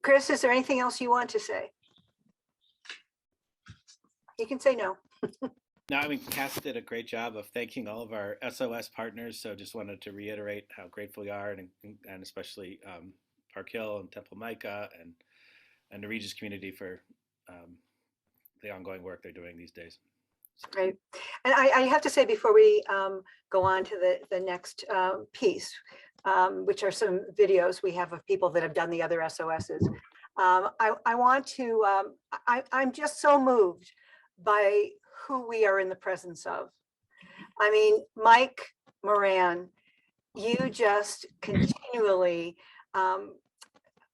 Chris, is there anything else you want to say? You can say no. No, I mean, Cass did a great job of thanking all of our SOS partners. So just wanted to reiterate how grateful we are, and especially Park Hill and Temple Micah and the Regis community for the ongoing work they're doing these days. Right. And I have to say, before we go on to the next piece, which are some videos we have of people that have done the other SOSs, I want to, I'm just so moved by who we are in the presence of. I mean, Mike Moran, you just continually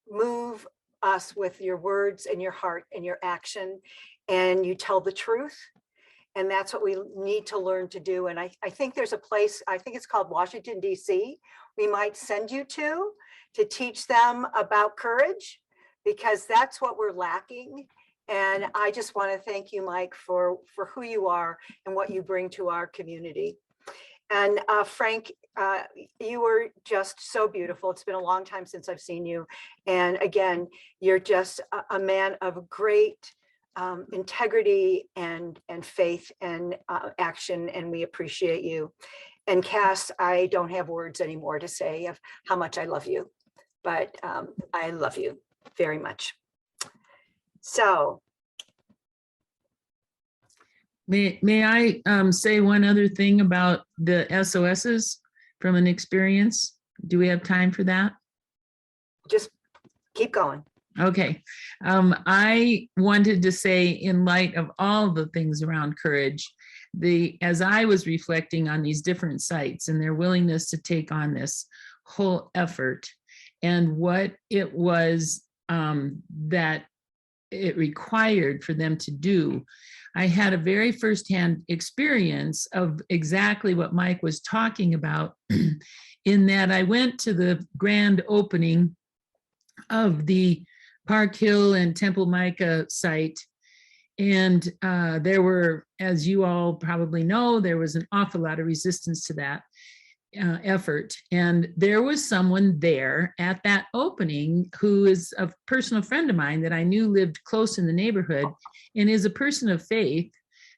move us with your words and your heart and your action, and you tell the truth. And that's what we need to learn to do. And I think there's a place, I think it's called Washington, D.C., we might send you to teach them about courage, because that's what we're lacking. And I just want to thank you, Mike, for who you are and what you bring to our community. And Frank, you were just so beautiful. It's been a long time since I've seen you. And again, you're just a man of great integrity and faith and action, and we appreciate you. And Cass, I don't have words anymore to say of how much I love you, but I love you very much. So may I say one other thing about the SOSs from an experience? Do we have time for that? Just keep going. Okay. I wanted to say, in light of all the things around courage, as I was reflecting on these different sites and their willingness to take on this whole effort, and what it was that it required for them to do, I had a very firsthand experience of exactly what Mike was talking about, in that I went to the grand opening of the Park Hill and Temple Micah site. And there were, as you all probably know, there was an awful lot of resistance to that effort. And there was someone there at that opening who is a personal friend of mine that I knew lived close in the neighborhood, and is a person of faith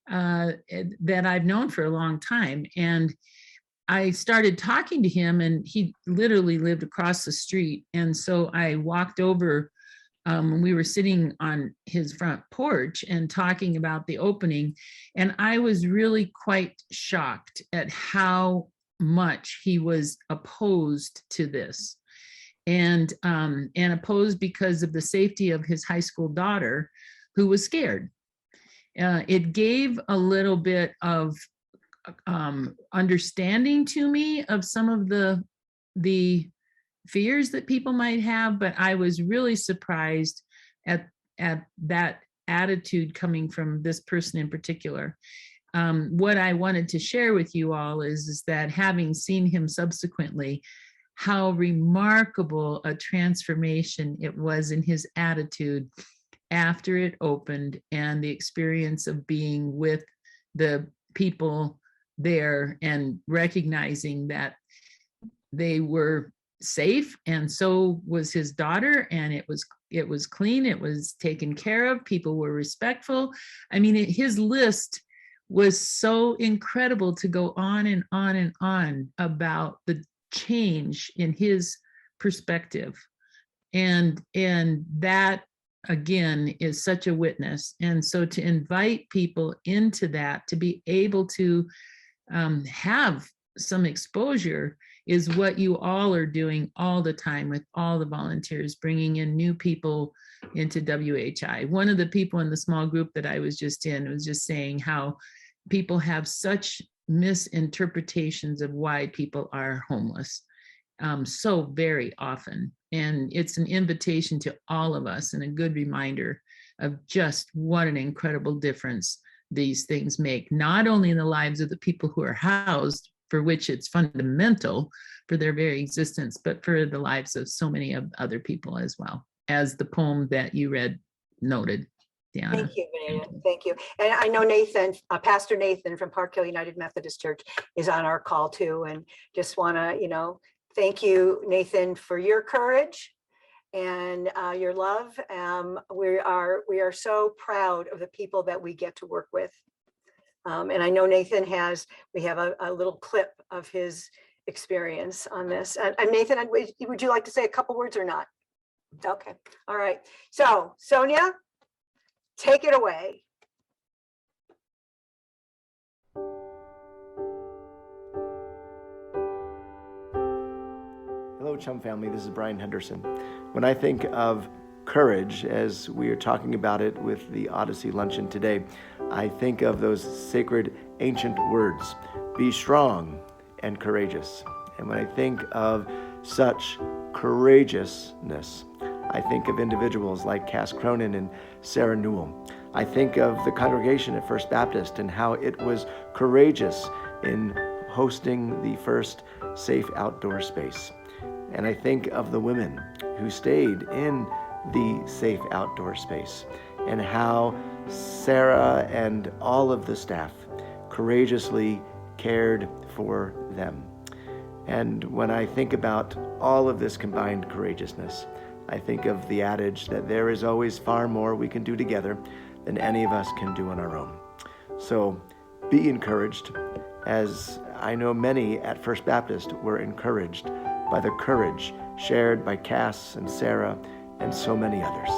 that I've known for a long time. And I started talking to him, and he literally lived across the street. And so I walked over when we were sitting on his front porch and talking about the opening. And I was really quite shocked at how much he was opposed to this, and opposed because of the safety of his high school daughter, who was scared. It gave a little bit of understanding to me of some of the fears that people might have, but I was really surprised at that attitude coming from this person in particular. What I wanted to share with you all is that, having seen him subsequently, how remarkable a transformation it was in his attitude after it opened, and the experience of being with the people there and recognizing that they were safe, and so was his daughter, and it was clean, it was taken care of, people were respectful. I mean, his list was so incredible to go on and on and on about the change in his perspective. And that again is such a witness. And so to invite people into that, to be able to have some exposure is what you all are doing all the time with all the volunteers, bringing in new people into WHI. One of the people in the small group that I was just in was just saying how people have such misinterpretations of why people are homeless so very often. And it's an invitation to all of us and a good reminder of just what an incredible difference these things make, not only in the lives of the people who are housed, for which it's fundamental for their very existence, but for the lives of so many of other people as well, as the poem that you read noted, Deanna. Thank you, Benita. Thank you. And I know Nathan, Pastor Nathan from Park Hill United Methodist Church is on our call too. And just want to, thank you, Nathan, for your courage and your love. We are so proud of the people that we get to work with. And I know Nathan we have a little clip of his experience on this. And Nathan, would you like to say a couple words or not? Okay. All right. So Sonia, take it away. Hello, Chum family. This is Brian Henderson. When I think of courage, as we are talking about it with the Odyssey Luncheon today, I think of those sacred ancient words, be strong and courageous. And when I think of such courageousness, I think of individuals like Cass Cronan and Sarah Newell. I think of the congregation at First Baptist and how it was courageous in hosting the first safe outdoor space. And I think of the women who stayed in the safe outdoor space and how Sarah and all of the staff courageously cared for them. And when I think about all of this combined courageousness, I think of the adage that there is always far more we can do together than any of us can do on our own. So be encouraged, as I know many at First Baptist were encouraged by the courage shared by Cass and Sarah and so many others.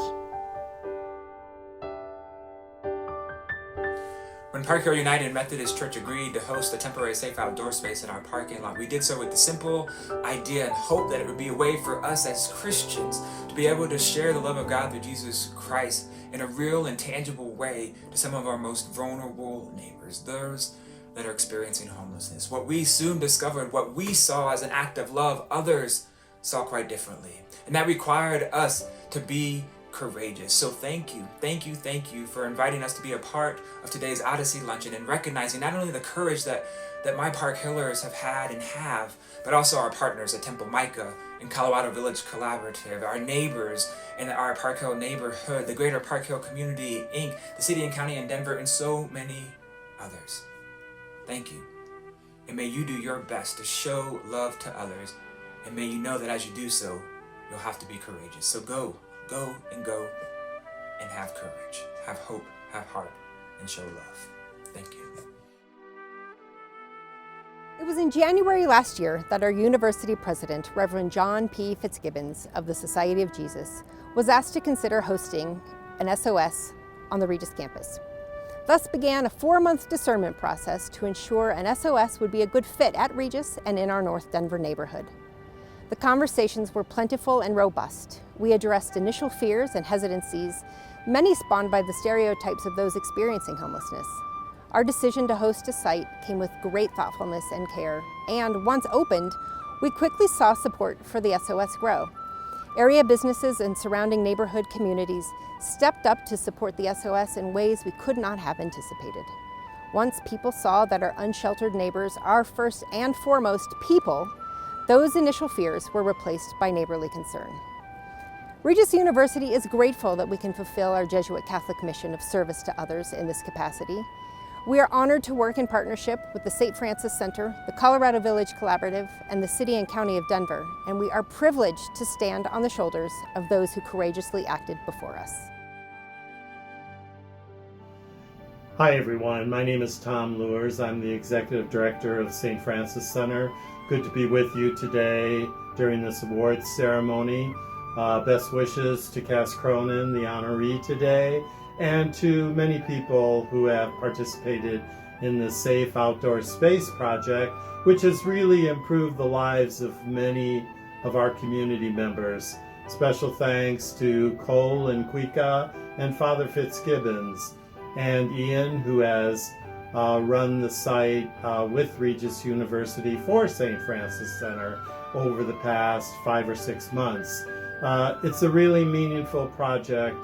When Park Hill United Methodist Church agreed to host a temporary safe outdoor space in our parking lot, we did so with the simple idea and hope that it would be a way for us as Christians to be able to share the love of God through Jesus Christ in a real and tangible way to some of our most vulnerable neighbors, those that are experiencing homelessness. What we soon discovered, what we saw as an act of love, others saw quite differently. And that required us to be courageous. So thank you for inviting us to be a part of today's Odyssey Luncheon and recognizing not only the courage that my Park Hillers have had and have, but also our partners at Temple Micah and Colorado Village Collaborative, our neighbors in our Park Hill neighborhood, the Greater Park Hill Community, Inc., the city and county in Denver, and so many others. Thank you. And may you do your best to show love to others. And may you know that as you do so, you'll have to be courageous. So go and have courage, have hope, have heart, and show love. Thank you. It was in January last year that our university president, Reverend John P. Fitzgibbons of the Society of Jesus, was asked to consider hosting an SOS on the Regis campus. Thus began a 4-month discernment process to ensure an SOS would be a good fit at Regis and in our North Denver neighborhood. The conversations were plentiful and robust. We addressed initial fears and hesitancies, many spawned by the stereotypes of those experiencing homelessness. Our decision to host a site came with great thoughtfulness and care, and once opened, we quickly saw support for the SOS grow. Area businesses and surrounding neighborhood communities stepped up to support the SOS in ways we could not have anticipated. Once people saw that our unsheltered neighbors are first and foremost people, those initial fears were replaced by neighborly concern. Regis University is grateful that we can fulfill our Jesuit Catholic mission of service to others in this capacity. We are honored to work in partnership with the St. Francis Center, the Colorado Village Collaborative, and the City and County of Denver, and we are privileged to stand on the shoulders of those who courageously acted before us. Hi everyone, my name is Tom Lures. I'm the Executive Director of St. Francis Center, good to be with you today during this awards ceremony. Best wishes to Cass Cronan, the honoree today, and to many people who have participated in the Safe Outdoor Space Project, which has really improved the lives of many of our community members. Special thanks to Cole and Quika and Father Fitzgibbons, and Ian, who has run the site with Regis University for St. Francis Center over the past 5 or 6 months. It's a really meaningful project,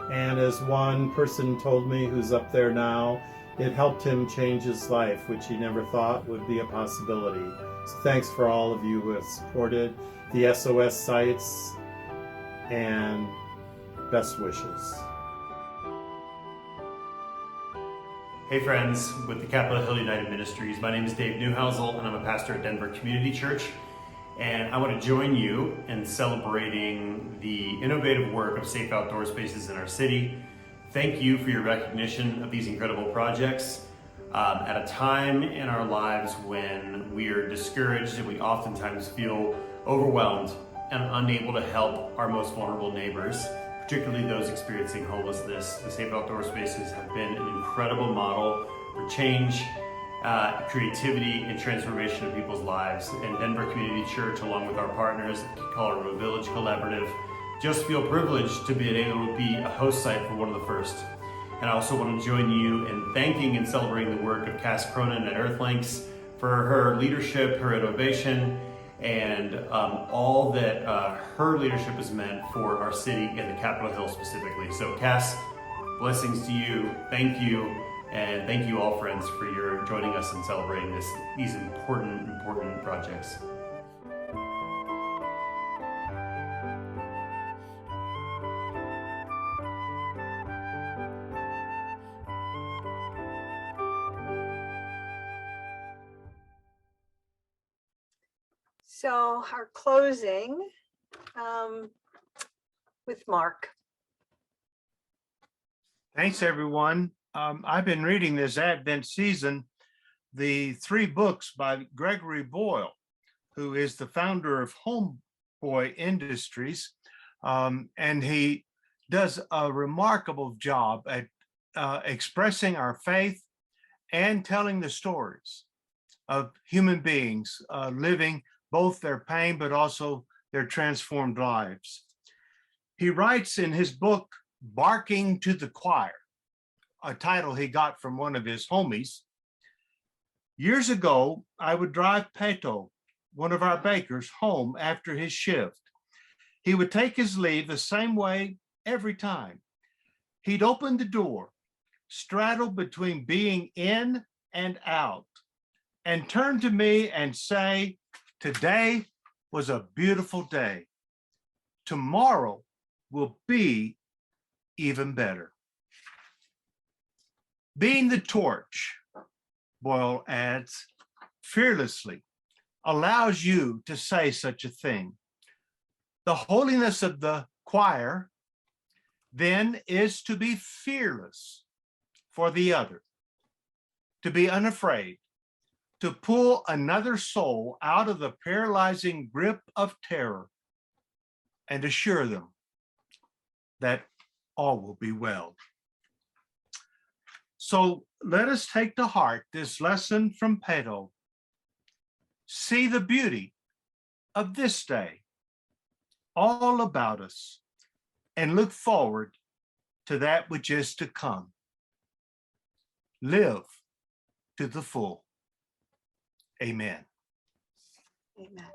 and as one person told me who's up there now, it helped him change his life, which he never thought would be a possibility. So thanks for all of you who have supported the SOS sites, and best wishes. Hey friends, with the Capitol Hill United Ministries, my name is Dave Newhousel and I'm a pastor at Denver Community Church. And I want to join you in celebrating the innovative work of safe outdoor spaces in our city. Thank you for your recognition of these incredible projects. At a time in our lives when we are discouraged and we oftentimes feel overwhelmed and unable to help our most vulnerable neighbors, particularly those experiencing homelessness, the Safe Outdoor Spaces have been an incredible model for change, creativity, and transformation of people's lives. And Denver Community Church, along with our partners at Colorado Village Collaborative, just feel privileged to be able to be a host site for one of the first. And I also want to join you in thanking and celebrating the work of Cass Cronan at Earthlinks for her leadership, her innovation, and all that her leadership has meant for our city and the Capitol Hill specifically. So Cass, blessings to you, and thank you all friends for your joining us in celebrating these important projects. So our closing with Mark. Thanks, everyone. I've been reading this Advent season, the 3 books by Gregory Boyle, who is the founder of Homeboy Industries. And he does a remarkable job at expressing our faith and telling the stories of human beings living both their pain, but also their transformed lives. He writes in his book, Barking to the Choir, a title he got from one of his homies. Years ago, I would drive Peto, one of our bakers, home after his shift. He would take his leave the same way every time. He'd open the door, straddle between being in and out, and turn to me and say, "Today was a beautiful day. Tomorrow will be even better." Being the torch, Boyle adds, fearlessly allows you to say such a thing. The holiness of the choir then is to be fearless for the other, to be unafraid, to pull another soul out of the paralyzing grip of terror and assure them that all will be well. So let us take to heart this lesson from Peto. See the beauty of this day all about us and look forward to that which is to come. Live to the full. Amen. Amen.